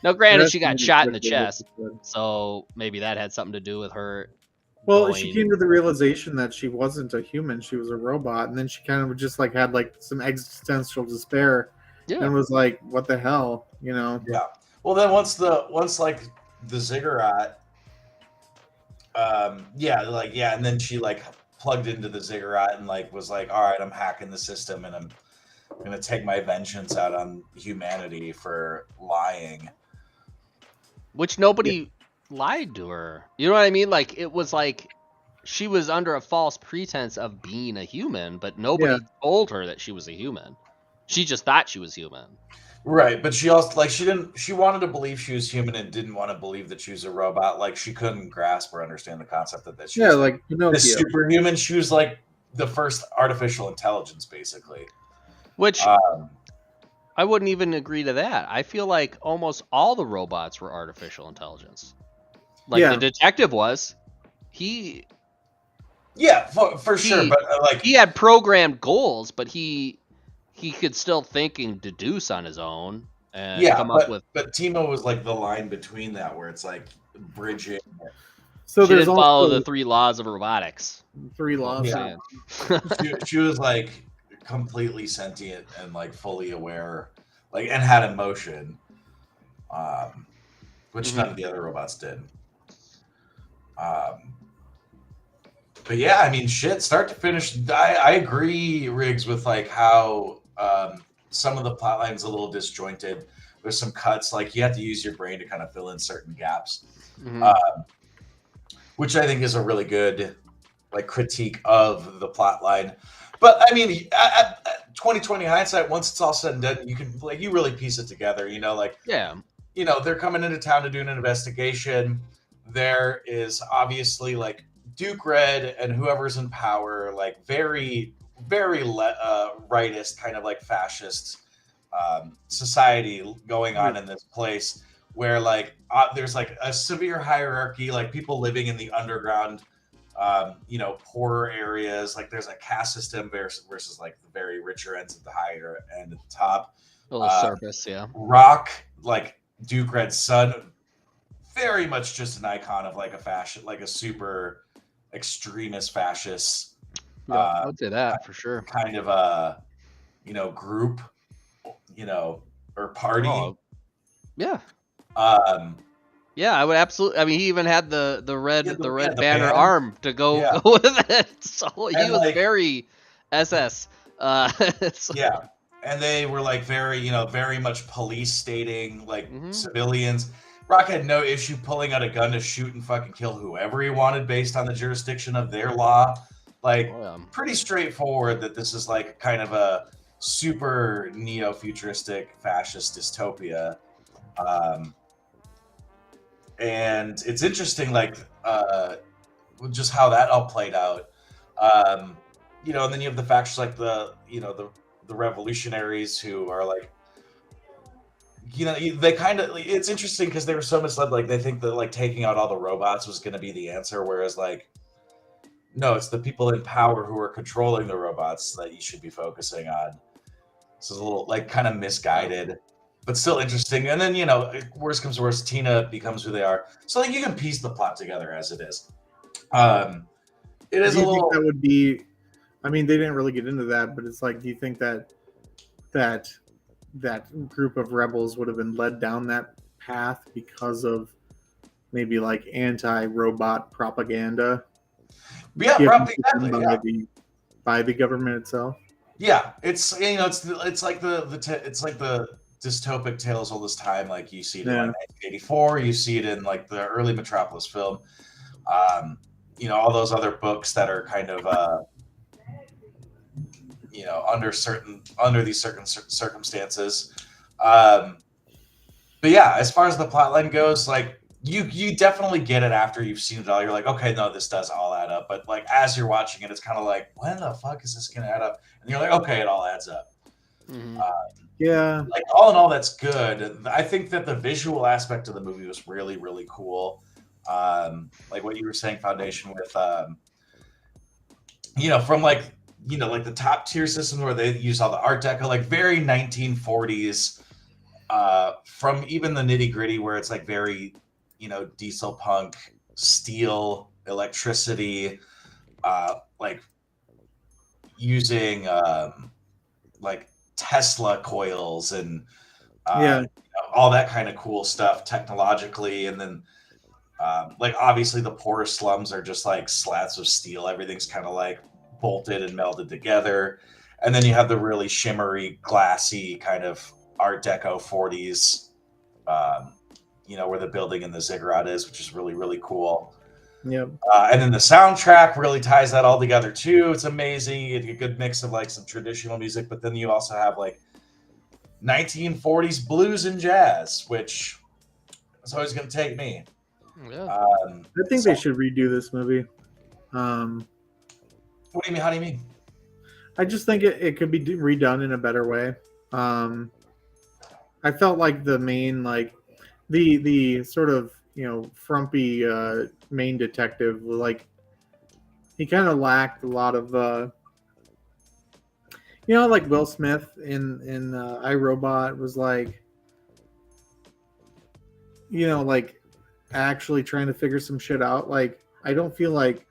Now, granted, she got shot in the chest, so maybe that had something to do with her. Well, she came to the realization that she wasn't a human; she was a robot, and then she kind of just like had like some existential despair, and was like, "What the hell?" You know? Yeah. Well, then once like the ziggurat, and then she like plugged into the ziggurat and like was like, "All right, I'm hacking the system, and I'm gonna take my vengeance out on humanity for lying." Which nobody lied to her. You know what I mean? Like, it was like she was under a false pretense of being a human, but nobody told her that she was a human. She just thought she was human. Right, but she also like she wanted to believe she was human and didn't want to believe that she was a robot. Like, she couldn't grasp or understand the concept that she was like this superhuman. She was like the first artificial intelligence, basically. Which I wouldn't even agree to that. I feel like almost all the robots were artificial intelligence. Like, the detective was. Yeah, for sure. But like, he had programmed goals, but he could still think and deduce on his own and yeah, come up with. but Timo was like the line between that, where it's like bridging. So She there's didn't follow the also 3 laws of robotics. 3 is what I'm laws. Yeah. saying. She was like completely sentient and like fully aware, like, and had emotion, which none of the other robots did. But yeah, I mean, shit, start to finish, I agree, Riggs, with like how some of the plot lines a little disjointed. There's some cuts, like you have to use your brain to kind of fill in certain gaps, which I think is a really good like critique of the plot line. But I mean, at 2020 hindsight, once it's all said and done, you can like you really piece it together. You know, like Yeah. you know, they're coming into town to do an investigation. There is obviously like Duke Red and whoever's in power, like very, very rightist, kind of like fascist society going on in this place where like there's like a severe hierarchy, like people living in the underground, you know, poorer areas. Like there's a caste system versus like the very richer ends at the higher end at the top. A little surface, yeah. Rock, like Duke Red's son, very much just an icon of like a fascist, like a super extremist fascist. Yeah, I would say that for sure. Kind of a, you know, group, you know, or party. Oh, yeah. Um, Yeah, I would absolutely. I mean, he even had the red the banner band. arm to go with it. So he And, was like, very SS. Yeah, and they were like very, you know, very much police stating like civilians. Rock had no issue pulling out a gun to shoot and fucking kill whoever he wanted based on the jurisdiction of their law. Like, pretty straightforward that this is like kind of a super neo-futuristic fascist dystopia. And it's interesting, like, just how that all played out. You know, and then you have the factions like the, you know, the revolutionaries who are like, you know, they kind of, it's interesting because they were so misled. Like they think that like taking out all the robots was going to be the answer. Whereas like, no, it's the people in power who are controlling the robots that you should be focusing on. So it's a little like kind of misguided, but still interesting. And then, you know, worst comes to worst, Tina becomes who they are. So like you can piece the plot together as it is. It is Do you a little, think that would be, I mean, they didn't really get into that, but it's like, do you think that that group of rebels would have been led down that path because of maybe like anti-robot propaganda? yeah, Exactly, by the government itself. Yeah, it's, you know, it's like the dystopic tales all this time. Like you see it in like 1984, you see it in like the early Metropolis film. You know, all those other books that are kind of you know, under these certain circumstances. But yeah, as far as the plotline goes, like you definitely get it after you've seen it all. You're like, okay, no, this does all add up. But like as you're watching it, it's kind of like, when the fuck is this gonna add up? And you're like, okay, it all adds up. Yeah, like all in all, that's good. I think that the visual aspect of the movie was really, really cool. Like what you were saying, Foundation, with you know, from like, you know, like the top tier systems where they use all the Art Deco, like very 1940s, from even the nitty gritty where it's like very, you know, diesel punk, steel, electricity, like using like Tesla coils and you know, all that kind of cool stuff technologically. And then like obviously the poorest slums are just like slats of steel. Everything's kind of like bolted and melded together. And then you have the really shimmery, glassy kind of Art Deco 40s, you know, where the building in the ziggurat is, which is really, really cool. Yeah. And then the soundtrack really ties that all together too. It's amazing. You get a good mix of like some traditional music, but then you also have like 1940s blues and jazz, which is always going to take me. Yeah. I think they should redo this movie. What do you mean? How do you mean? I just think it could be redone in a better way. I felt like the main, like the sort of, you know, frumpy main detective, like he kind of lacked a lot of like Will Smith in iRobot was like, like actually trying to figure some shit out. Like I don't feel like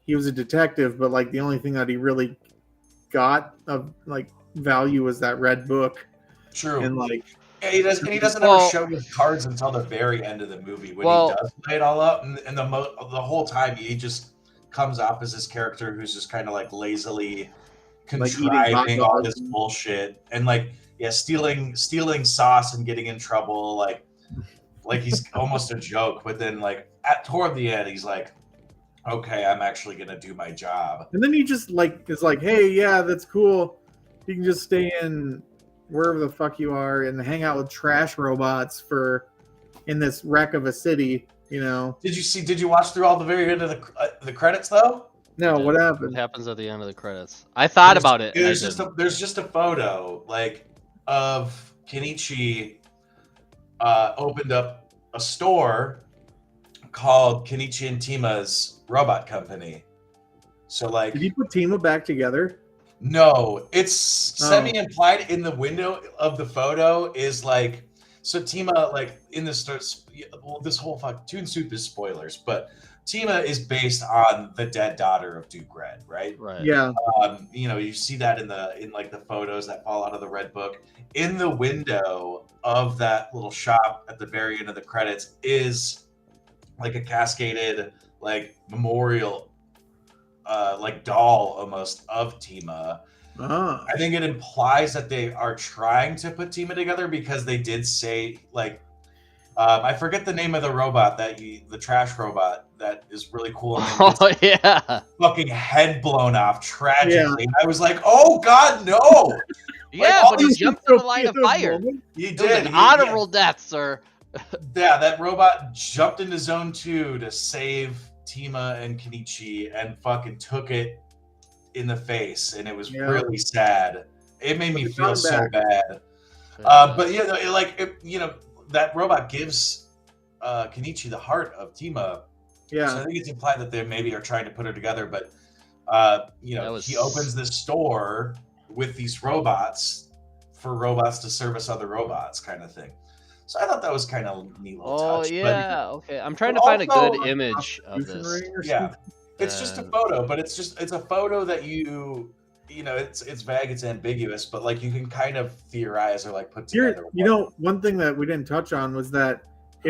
he was a detective, but like the only thing that he really got of like value was that red book. True. And like he doesn't ever show his cards until the very end of the movie when he does lay it all out, and the whole time he just comes off as this character who's just kind of like lazily contriving all this bullshit and stealing sauce and getting in trouble, like he's almost a joke. But then toward the end, he's like, okay, I'm actually gonna do my job. And then he just is like, hey, yeah, that's cool. You can just stay in wherever the fuck you are and hang out with trash robots in this wreck of a city, Did you watch through all the very end of the credits though? No, what happened? What happens at the end of the credits? I thought about it. There's just a photo of Kenichi opened up a store called Kenichi and Tima's Robot Company. So did he put Tima back together? No, it's semi-implied in the window of the photo is so Tima in the starts. Well, this whole Toon Soup is spoilers, but Tima is based on the dead daughter of Duke Red, right? Right. Yeah. You see that in the photos that fall out of the Red Book. In the window of that little shop at the very end of the credits is a cascaded memorial doll almost of Tima. I think it implies that they are trying to put Tima together because they did say I forget the name of the robot the trash robot that is really cool. Oh yeah, fucking head blown off tragically. Yeah. I was like, oh god, no. Yeah, but he jumped in the line of fire. He did. Honorable death, sir. Yeah, that robot jumped into Zone 2 to save Tima and Kenichi and fucking took it in the face, and it was really sad. It made me feel so bad. But that robot gives Kenichi the heart of Tima. Yeah. So I think it's implied that they maybe are trying to put her together, but he opens this store with these robots for robots to service other robots, kind of thing. So I thought that was kind of neat little touch. Oh yeah, okay. I'm trying to find a good image of this. Yeah, it's just a photo, but it's a photo that it's vague, it's ambiguous, but you can kind of theorize or put together. One thing that we didn't touch on was that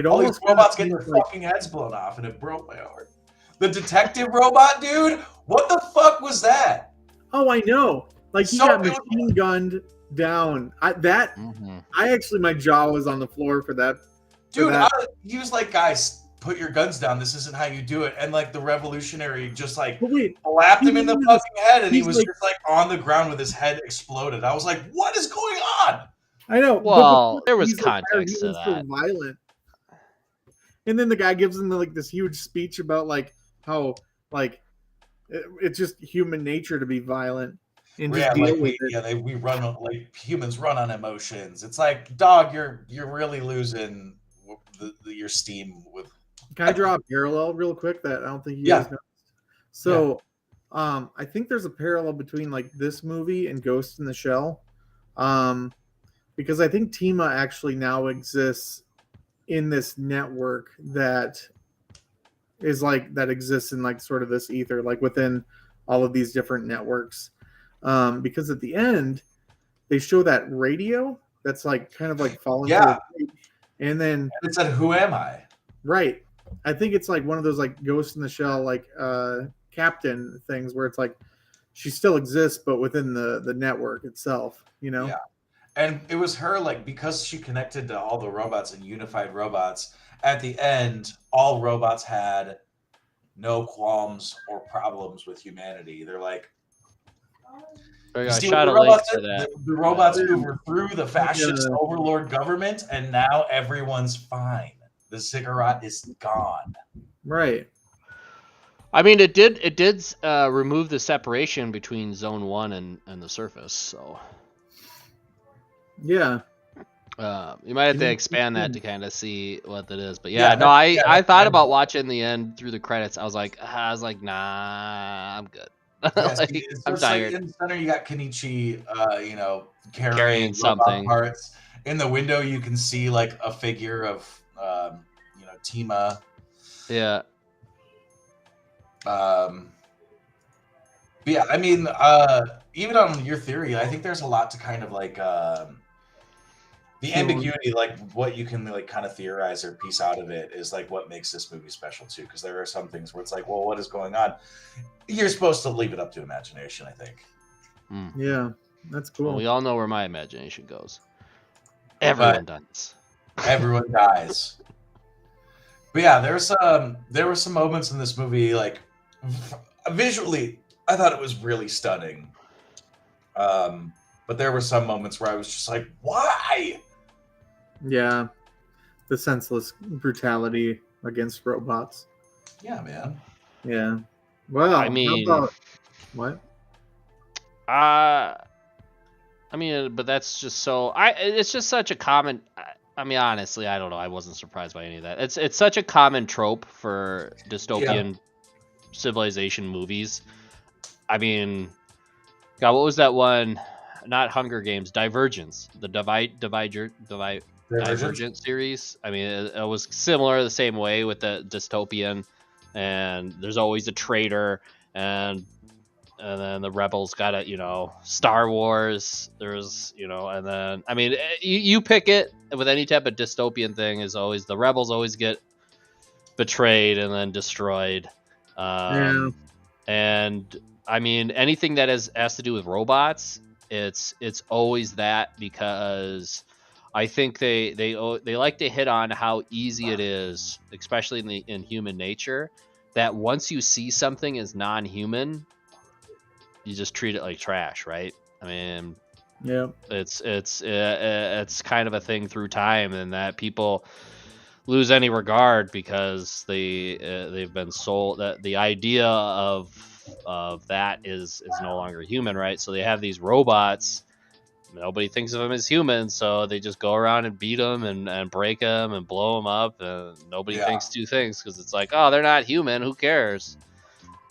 all these robots get their fucking heads blown off, and it broke my heart. The detective robot, dude, what the fuck was that? Oh, I know. He got machine gunned down. My jaw was on the floor for that. Dude, he was like, guys, put your guns down. This isn't how you do it. And the revolutionary just slapped him in the fucking head, and he was just on the ground with his head exploded. I was like, what is going on? I know. Well, there was context to that. So violent. And then the guy gives him this huge speech about how it's just human nature to be violent. And we run humans run on emotions. It's dog, you're really losing your steam with. Can I draw a parallel real quick that I don't think you guys know? So, I think there's a parallel between this movie and Ghost in the Shell, because I think Tima actually now exists in this network that is that exists in sort of this ether, within all of these different networks. Because at the end they show that radio that's kind of falling through, and then it said, "Who am I?" Right. I think it's one of those Ghost in the Shell captain things where it's she still exists but within the network itself. Yeah. And it was her because she connected to all the robots and unified robots. At the end, all robots had no qualms or problems with humanity. They're I shot a link to that. The robots overthrew the fascist overlord government, and now everyone's fine. The ziggurat is gone. Right. I mean, it did remove the separation between Zone 1 and the surface. So. Yeah. You might have to Can you- expand that to kind of see what that is. But Yeah, yeah, no, I that's thought fine. about watching the end through the credits. I was like, nah, I'm good. Yes, Like, it's I'm just like tired. in the center you got Kenichi, carrying Carrying robot something. parts. In the window you can see like a figure of Tima. Yeah. But yeah, I mean, even on your theory, I think there's a lot to kind of like the ambiguity, like what you can like kind of theorize or piece out of it is like what makes this movie special too. Because there are some things where it's like, well, what is going on? You're supposed to leave it up to imagination, I think. Yeah, that's cool. Well, we all know where my imagination goes. Everyone does. Everyone dies. But yeah, there were some moments in this movie, like visually, I thought it was really stunning. But there were some moments where I was just like, why? Yeah, the senseless brutality against robots. Yeah, man. Yeah. Well, I mean, how about what? I mean, but that's just so. It's just such a common. I mean, honestly, I don't know. I wasn't surprised by any of that. It's such a common trope for dystopian civilization movies. I mean, God, what was that one? Not Hunger Games, Divergence, the Divergent series. I mean, it was similar the same way with the dystopian, and there's always a traitor, and then the rebels got it, Star Wars, there's, and then, I mean, you pick it with any type of dystopian thing is always, the rebels always get betrayed and then destroyed. And I mean, anything that has to do with robots, it's always that, because I think they like to hit on how easy it is, especially in human nature, that once you see something as non-human, you just treat it like trash, right? I mean, Yeah. it's kind of a thing through time, and that people lose any regard because they've been sold that the idea of that is no longer human, right? So they have these robots. Nobody thinks of them as humans, so they just go around and beat them and break them and blow them up, and nobody thinks two things because it's like, oh, they're not human. Who cares?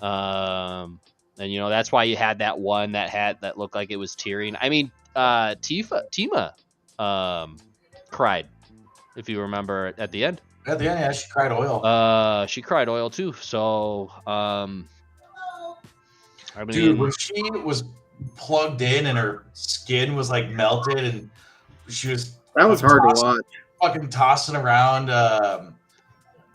And that's why you had that one that looked like it was tearing. I mean, Tima cried, if you remember at the end. At the end, yeah, she cried oil. She cried oil too. So, I mean, dude, when she was plugged in and her skin was like melted and she was That was hard to watch. fucking tossing around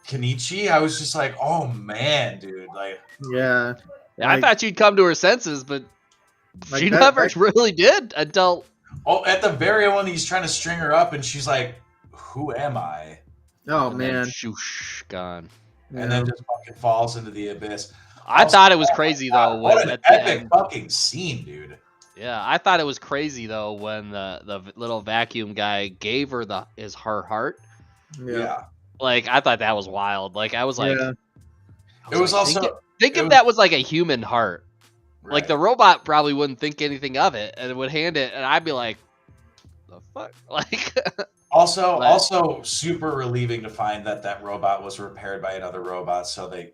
Kenichi, I was just like, oh man, dude, like, Yeah. I thought she'd come to her senses, but Like she that- never really did until. oh, at the very end, he's trying to string her up, and she's like, "Who am I?" Oh and then man. shoosh, gone. And then just fucking falls into the abyss. I thought it was crazy though What when an at the epic end. fucking scene, dude. Yeah, I thought it was crazy though when the little vacuum guy gave her her heart. Yeah. Like, I thought that was wild. Like, I was like, Yeah. It was also think it if was- that was like a human heart. Like, right. the robot probably wouldn't think anything of it and would hand it, and I'd be like, the fuck? Like, Also super relieving to find that robot was repaired by another robot, so they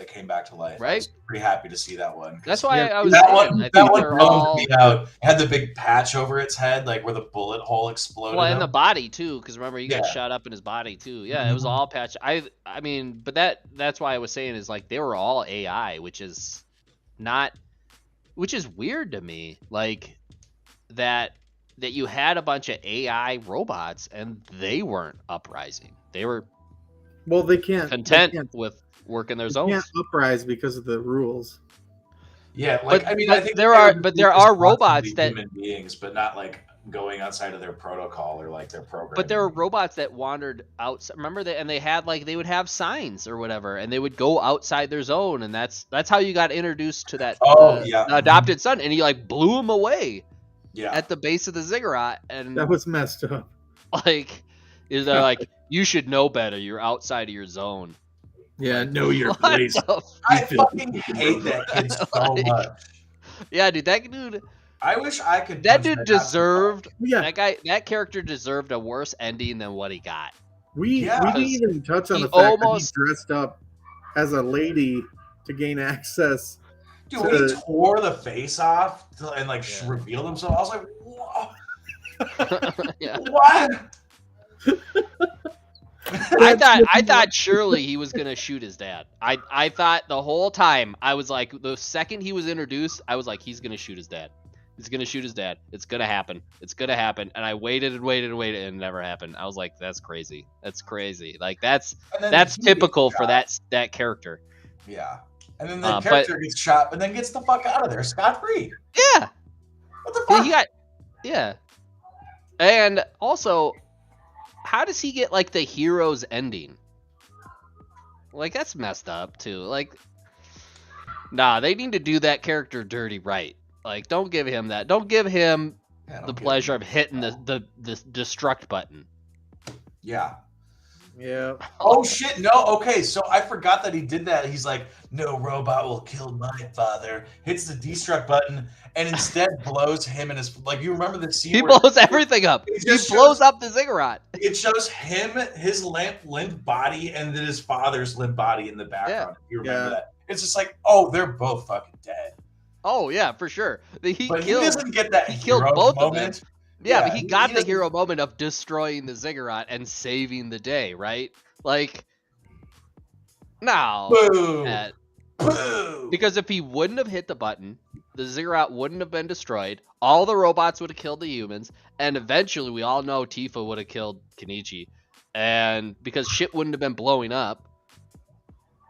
came back to life. I Right? was pretty happy to see that one. that's why Yeah, I was That saying, one, I that think one they're bummed all... me out. Had the big patch over its head, like where the bullet hole exploded. Well, and the him. body too, because remember he got Yeah. shot up in his body too. Yeah, it was all patched. I mean, but that's why I was saying is like they were all AI, which is weird to me. Like that you had a bunch of AI robots and they weren't uprising. They were Well, they can't. content They can't, with working their they zones. can't uprise because of the rules. Yeah, like But- I mean, but I think there they are- would but be there are responsibly robots that- human beings, but not like going outside of their protocol or like their program. But there were robots that wandered outside. Remember that, and they had like they would have signs or whatever, and they would go outside their zone, and that's how you got introduced to that yeah. the adopted son, and he like blew him away Yeah. at the base of the ziggurat, and That was messed up. like they're like, you should know better. You're outside of your zone. Yeah, know your What place. the f- I You filthy fucking fucking hate that kid so Like- much. Yeah, dude, that dude. I wish I could. That punch dude guy out. deserved Yeah, that character deserved a worse ending than what he got. we Yeah. didn't even touch on He the fact almost- that he dressed up as a lady to gain access. Dude, when he to- tore the face off and like Yeah. revealed himself, I was like, "Whoa, Yeah. what?" I thought surely he was gonna shoot his dad. I thought the whole time, I was like, the second he was introduced, I was like, he's gonna shoot his dad. He's gonna shoot his dad. It's gonna happen. It's gonna happen. And I waited and waited and waited, and it never happened. I was like, that's crazy. That's crazy. Like that's And then that's he gets typical for shot. that character. Yeah, and then the But- character gets shot, and then gets the fuck out of there scot free. Yeah. What the Yeah, fuck? he got, yeah. And also, how does he get like the hero's ending? Like that's messed up too. Like, nah, they need to do that character dirty right. Like, don't give him that. Don't give him Yeah, don't the give pleasure him- of hitting the destruct button. Yeah. Yeah, Oh shit! No. Okay, so I forgot that he did that. He's like, "No robot will kill my father." Hits the destruct button and instead blows him and his. Like, you remember the scene? He where blows everything up. It He just blows shows- up the ziggurat. It shows him, his limp body, and then his father's limp body in the background. If you remember Yeah. that? It's just like, oh, they're both fucking dead. Oh yeah, for sure. He But he killed. doesn't get that he killed hero both of moment. them. Yeah, Yeah, but he he got the doesn't- hero moment of destroying the ziggurat and saving the day, right? Like, no. Boo! Matt. Boo! Because if he wouldn't have hit the button, the ziggurat wouldn't have been destroyed. All the robots would have killed the humans, and eventually, we all know Tifa would have killed Kenichi, and because shit wouldn't have been blowing up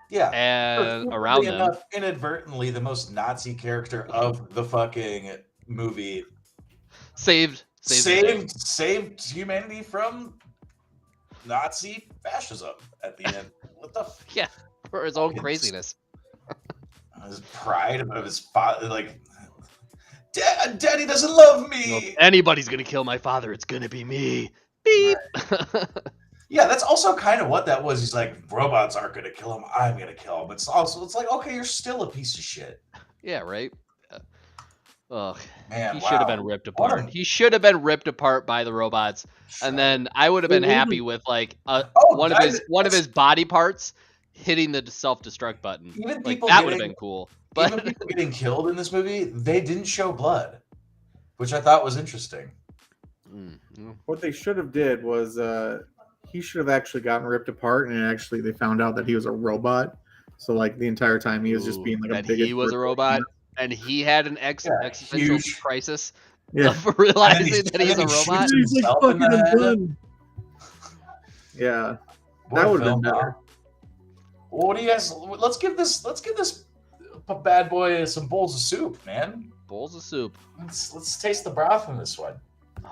Yeah. and But around weirdly them. enough, inadvertently, the most Nazi character of the fucking movie Saved the day. saved humanity from Nazi fascism at the end. What the Yeah, for his own It's- craziness. his pride of his father, like, Daddy doesn't love You know, if me. anybody's gonna kill my father, it's gonna be me. Beep. Yeah, that's also kind of what that was. He's like, robots aren't gonna kill him. I'm gonna kill him. It's like, okay, you're still a piece of shit, Yeah, right. Ugh, man. he should have wow. been ripped What apart. a- He should have been ripped apart by the robots, and then I would have been Well, we happy would- with like Oh, one of his body parts hitting the self-destruct button. Even Like people that would have getting- been cool. Even But people getting killed in this movie, they didn't show blood, which I thought was interesting. what they should have did was he should have actually gotten ripped apart, and actually they found out that he was a robot. So like the entire time he was just Ooh, being like a that bigot. he was a robot, and he had an existential huge. crisis Yeah. of realizing that he's a and he robot. shoots He's like, himself in fucking the I'm head. done. Yeah. What That a would've been film, better. huh? Well, what do you guys? Let's give this bad boy some bowls of soup, man. Bowls of soup. Let's taste the broth in this one.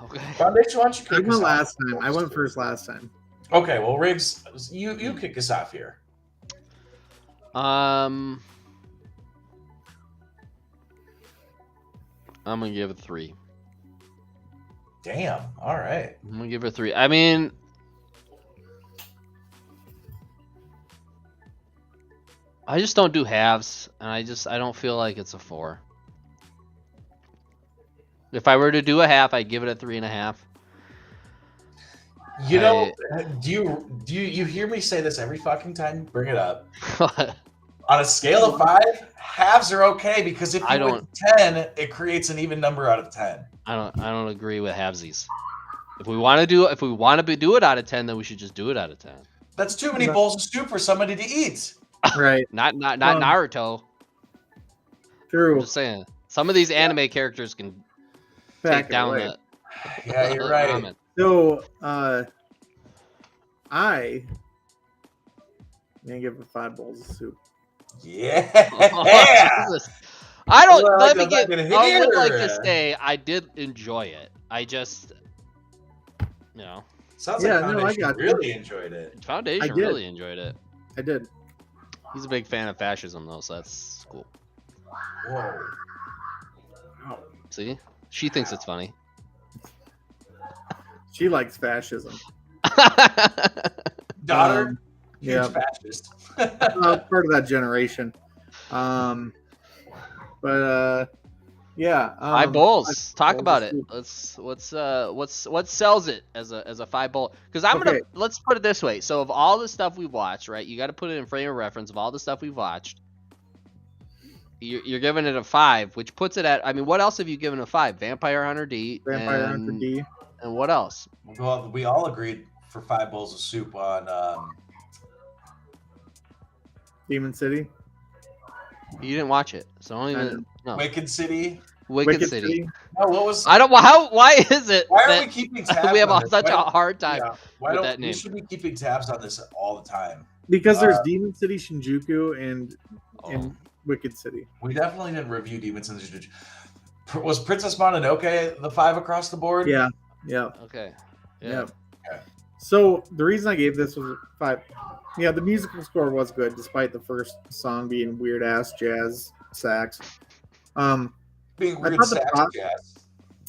Okay. Foundation, why don't you I kick went us off? last time. I went first last time. Okay, well, Riggs, you kick us off here. I'm gonna give it 3. Damn. All right. I'm gonna give it 3. I mean, I just don't do halves, and I don't feel like it's a 4. If I were to do a half, I'd give it a 3.5. You know, do you hear me say this every fucking time you bring it up? On a scale of 5, halves are okay because if I you went 10, it creates an even number out of 10. I don't agree with halvesies. If we want to do it out of 10, then we should just do it out of 10. That's too many Yeah. bowls of soup for somebody to eat. Right. Not Um, Naruto. I'm True. just saying. Some of these anime characters can Back take it down away. the Yeah, you're right. ramen. So I gonna give it 5 bowls of soup. Yeah. Jesus. I don't. Well, let me I'm not get. gonna hit I would you. like to say I did enjoy it. I just, Sounds Yeah, like no, I Foundation got you. really enjoyed it. Foundation did. really enjoyed it. I did. He's a big fan of fascism though, so that's cool. Whoa. See, she thinks it's funny. She likes fascism. Daughter, huge Yeah. fascist. Part of that generation. But Yeah. Five bowls. Talk bowls about of it. soup. What sells it as a 5 bowl? Because Okay. let's put it this way. So of all the stuff we've watched, right? You got to put it in frame of reference of all the stuff we've watched. You're giving it a 5, which puts it at. I mean, what else have you given a 5? Vampire Hunter D. Vampire Hunter D. And what else? Well, we all agreed for 5 bowls of soup on Demon City. You didn't watch it, so don't even. No. Wicked City. Wicked City. No, what was? I don't. Why is it? Why are that we keeping tabs? we have on this? such Why a don't- hard time? Yeah. Why with don't that we name. should be keeping tabs on this all the time? Because there's Uh, Demon City, Shinjuku, and Oh. Wicked City. We definitely didn't review Demon City. Was Princess Mononoke the 5 across the board? Yeah. Yeah. Okay. Yeah. Okay. So the reason I gave this was 5. Yeah, the musical score was good, despite the first song being weird ass jazz sax. Being I weird thought the sax plot- jazz.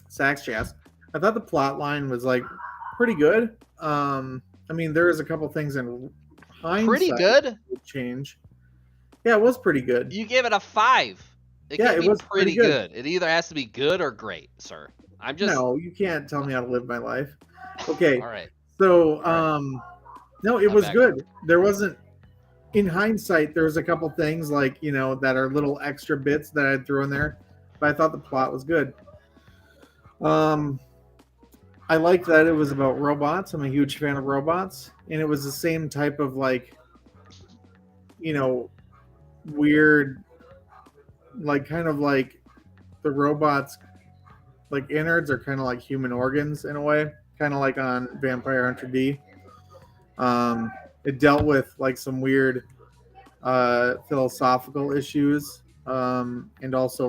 Sax jazz. I thought the plot line was like pretty good. I mean, there is a couple things in hindsight Pretty good. that would change. Yeah, it was pretty good. You gave it a 5. It Yeah, can't it be was pretty pretty good. good. It either has to be good or great, sir. I'm just. No, you can't tell me how to live my life. Okay, All right. so no, it My was bad. good. There wasn't. In hindsight, there was a couple things like that are little extra bits that I'd throw in there, but I thought the plot was good. I liked that it was about robots. I'm a huge fan of robots, and it was the same type of weird, kind of like the robots, like innards are kind of like human organs in a way, kind of like on Vampire Hunter D. It dealt with like some weird philosophical issues, and also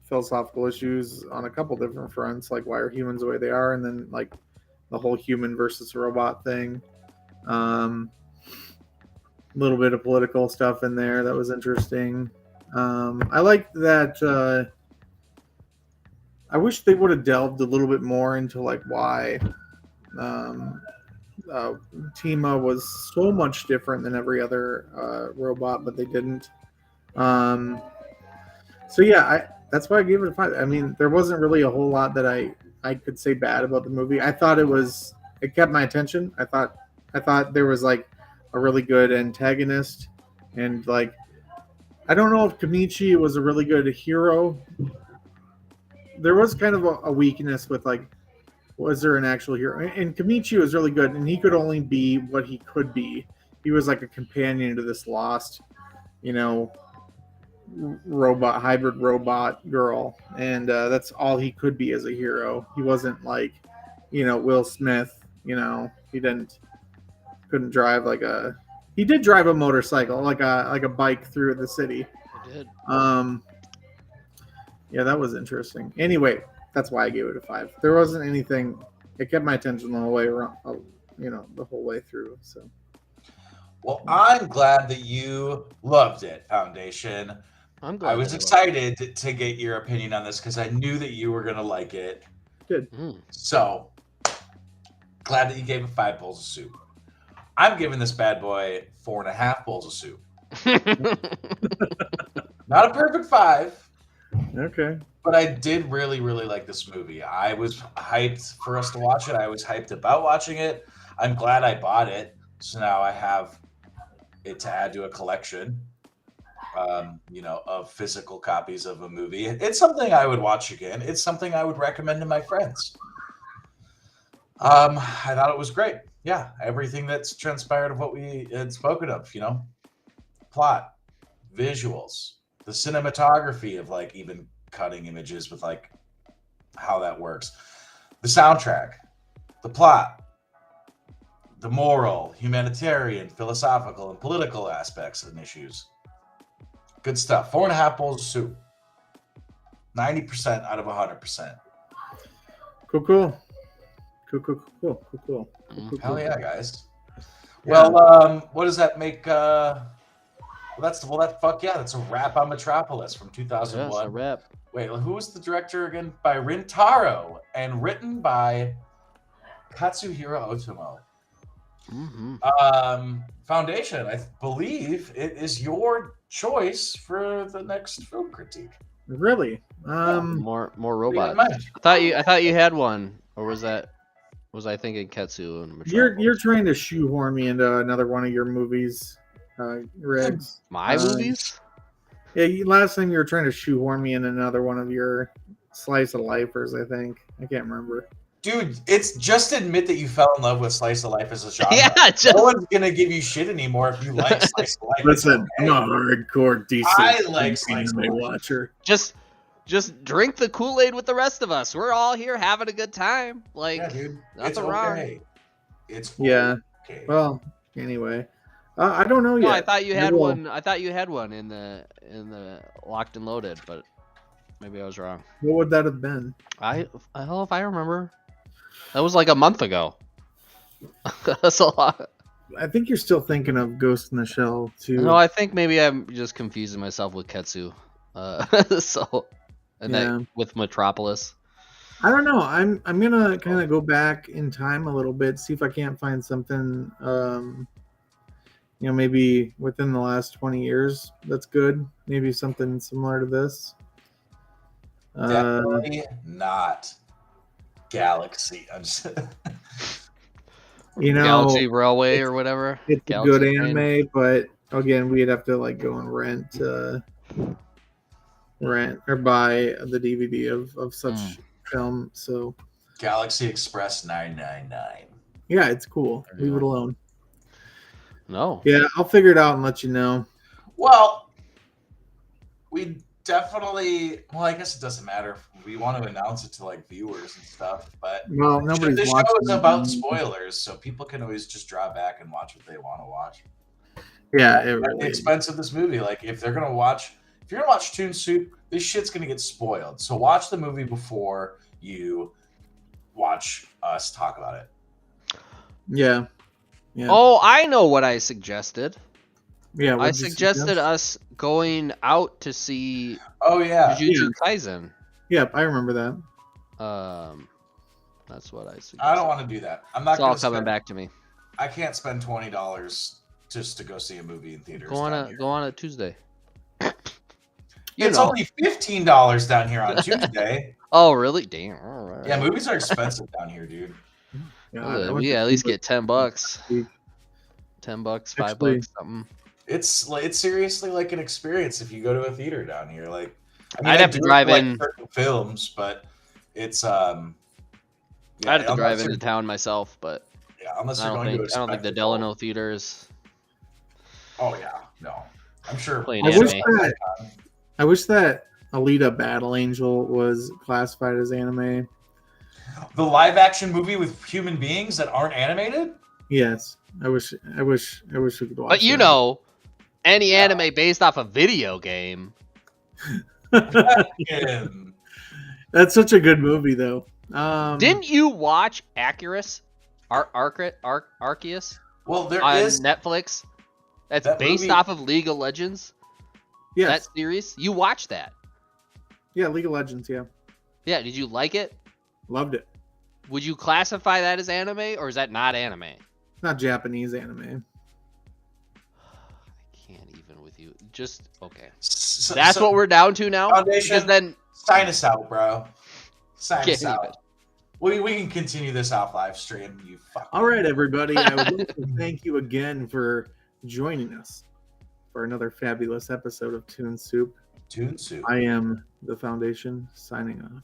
philosophical issues on a couple different fronts, like why are humans the way they are, and then like the whole human versus robot thing. A little bit of political stuff in there that was interesting. I liked that. I wish they would have delved a little bit more into like why Tima was so much different than every other robot, but they didn't. So yeah, that's why I gave it a 5. I mean, there wasn't really a whole lot that I could say bad about the movie. I thought it kept my attention. I thought there was like a really good antagonist, and like I don't know if Kamichi was a really good hero. There was kind of a weakness with like, was there an actual hero? And Kamichi was really good, and he could only be what he could be. He was like a companion to this lost, hybrid robot girl, and that's all he could be as a hero. He wasn't like, Will Smith. He couldn't drive he did drive a motorcycle, like a bike through the city. I did. Yeah, that was interesting. Anyway, that's why I gave it a 5. There wasn't anything. It kept my attention the whole way around, the whole way through. So. Well, I'm glad that you loved it, Foundation. I'm glad. I was excited to get your opinion on this because I knew that you were going to like it. Good. So, glad that you gave it 5 bowls of soup. I'm giving this bad boy 4.5 bowls of soup. Not a perfect 5. Okay. But I did really, really like this movie. I was hyped for us to watch it. I was hyped about watching it. I'm glad I bought it. So now I have it to add to a collection, of physical copies of a movie. It's something I would watch again. It's something I would recommend to my friends. I thought it was great. Yeah, everything that's transpired of what we had spoken of, plot, visuals, the cinematography of like even cutting images with like how that works, the soundtrack, the plot, the moral, humanitarian, philosophical, and political aspects and issues. Good stuff. 4.5 bowls of soup. 90% out of 100%. Cool. Hell yeah, guys. Yeah. Well, what does that make? That's a wrap on Metropolis from 2001. Yes, a wrap. Wait, who was the director again? By Rintaro and written by Katsuhiro Otomo. Mm-hmm. Foundation, I believe it is your choice for the next film critique. Really? More What do you robots. have in mind? I thought you had one, or was I thinking Ketsu and Metropolis? You're trying to shoehorn me into another one of your movies, Riggs. My movies? Yeah, last time you were trying to shoehorn me in another one of your slice of lifers. I think I can't remember. Dude, it's just admit that you fell in love with slice of life as a genre. Yeah, just No one's gonna give you shit anymore if you like slice of life. It's Listen, I'm okay. a hardcore DC I like slice of anime life. watcher. just drink the Kool-Aid with the rest of us. We're all here having a good time. Like, Yeah, dude. nothing It's wrong. okay. It's Yeah. okay. Well, anyway, I don't know No, yet. I thought you Maybe had we'll- one. I thought you had one in the Locked and Loaded, but maybe I was wrong. What would that have been? Hell if I remember. That was like a month ago. That's a lot. I think you're still thinking of Ghost in the Shell too. No, I think maybe I'm just confusing myself with Ketsu. So, and Yeah. that with Metropolis. I don't know. I'm gonna kind of go back in time a little bit, see if I can't find something. Maybe within the last 20 years that's good. Maybe something similar to this. Definitely not Galaxy. I'm just Galaxy Railway or whatever. It's Galaxy a good Train. anime, but again, we'd have to like go and rent or buy the DVD of such film. So Galaxy Express 999. yeah, it's cool. There you Leave it go. alone. No. Yeah, I'll figure it out and let you know. Well, we definitely. Well, I guess it doesn't matter. We want to announce it to like viewers and stuff, but Well, nobody's the show watching. is about spoilers, so people can always just drop back and watch what they want to watch. Yeah, it At the really. expense of this movie, like if you're gonna watch Toon Soup, this shit's gonna get spoiled. So watch the movie before you watch us talk about it. Yeah. Yeah. Oh, I know what I suggested. Yeah. I what'd you suggested suggest? us going out to see Oh yeah, Jujutsu Kaisen. Yep, I remember that. That's what I suggested. I don't want to do that. I'm not It's all gonna coming spend, back to me. I can't spend $20 just to go see a movie in theaters. Go down here. on a Tuesday. It's only $15 down here on Tuesday. Oh, really? Damn. All right. Yeah, movies are expensive down here, dude. Yeah, I went We to at see least it get $10. last week. $10, $5, Actually- something. It's seriously like an experience if you go to a theater down here. Like, I'd have I to do it drive for, like, in. certain films, but it's I'd have to drive into town myself, but Yeah, unless I you're don't going think to a the spectacle. Delano theaters Oh yeah, no, I'm sure. playing I wish anime. I wish that Alita Battle Angel was classified as anime. The live action movie with human beings that aren't animated. Yes, I wish we could watch. But you that. know, any anime based off a video game. Fucking- That's such a good movie, though. Didn't you watch Arceus? Arceus well, there on is Netflix? That's that based movie- off of League of Legends. Yes, That series. You watched that? yeah, League of Legends. Yeah, Yeah. Did you like it? loved it. Would you classify that as anime, or is that not anime? It's not Japanese anime. I can't even with you. Just okay. so, That's so what we're down to now. Foundation- Because then sign us out, bro. Sign Can't us out. even. We can continue this off live stream. You fuck. All right, everybody. I would like to thank you again for joining us for another fabulous episode of Toon Soup. Toon Soup. I am the Foundation signing off.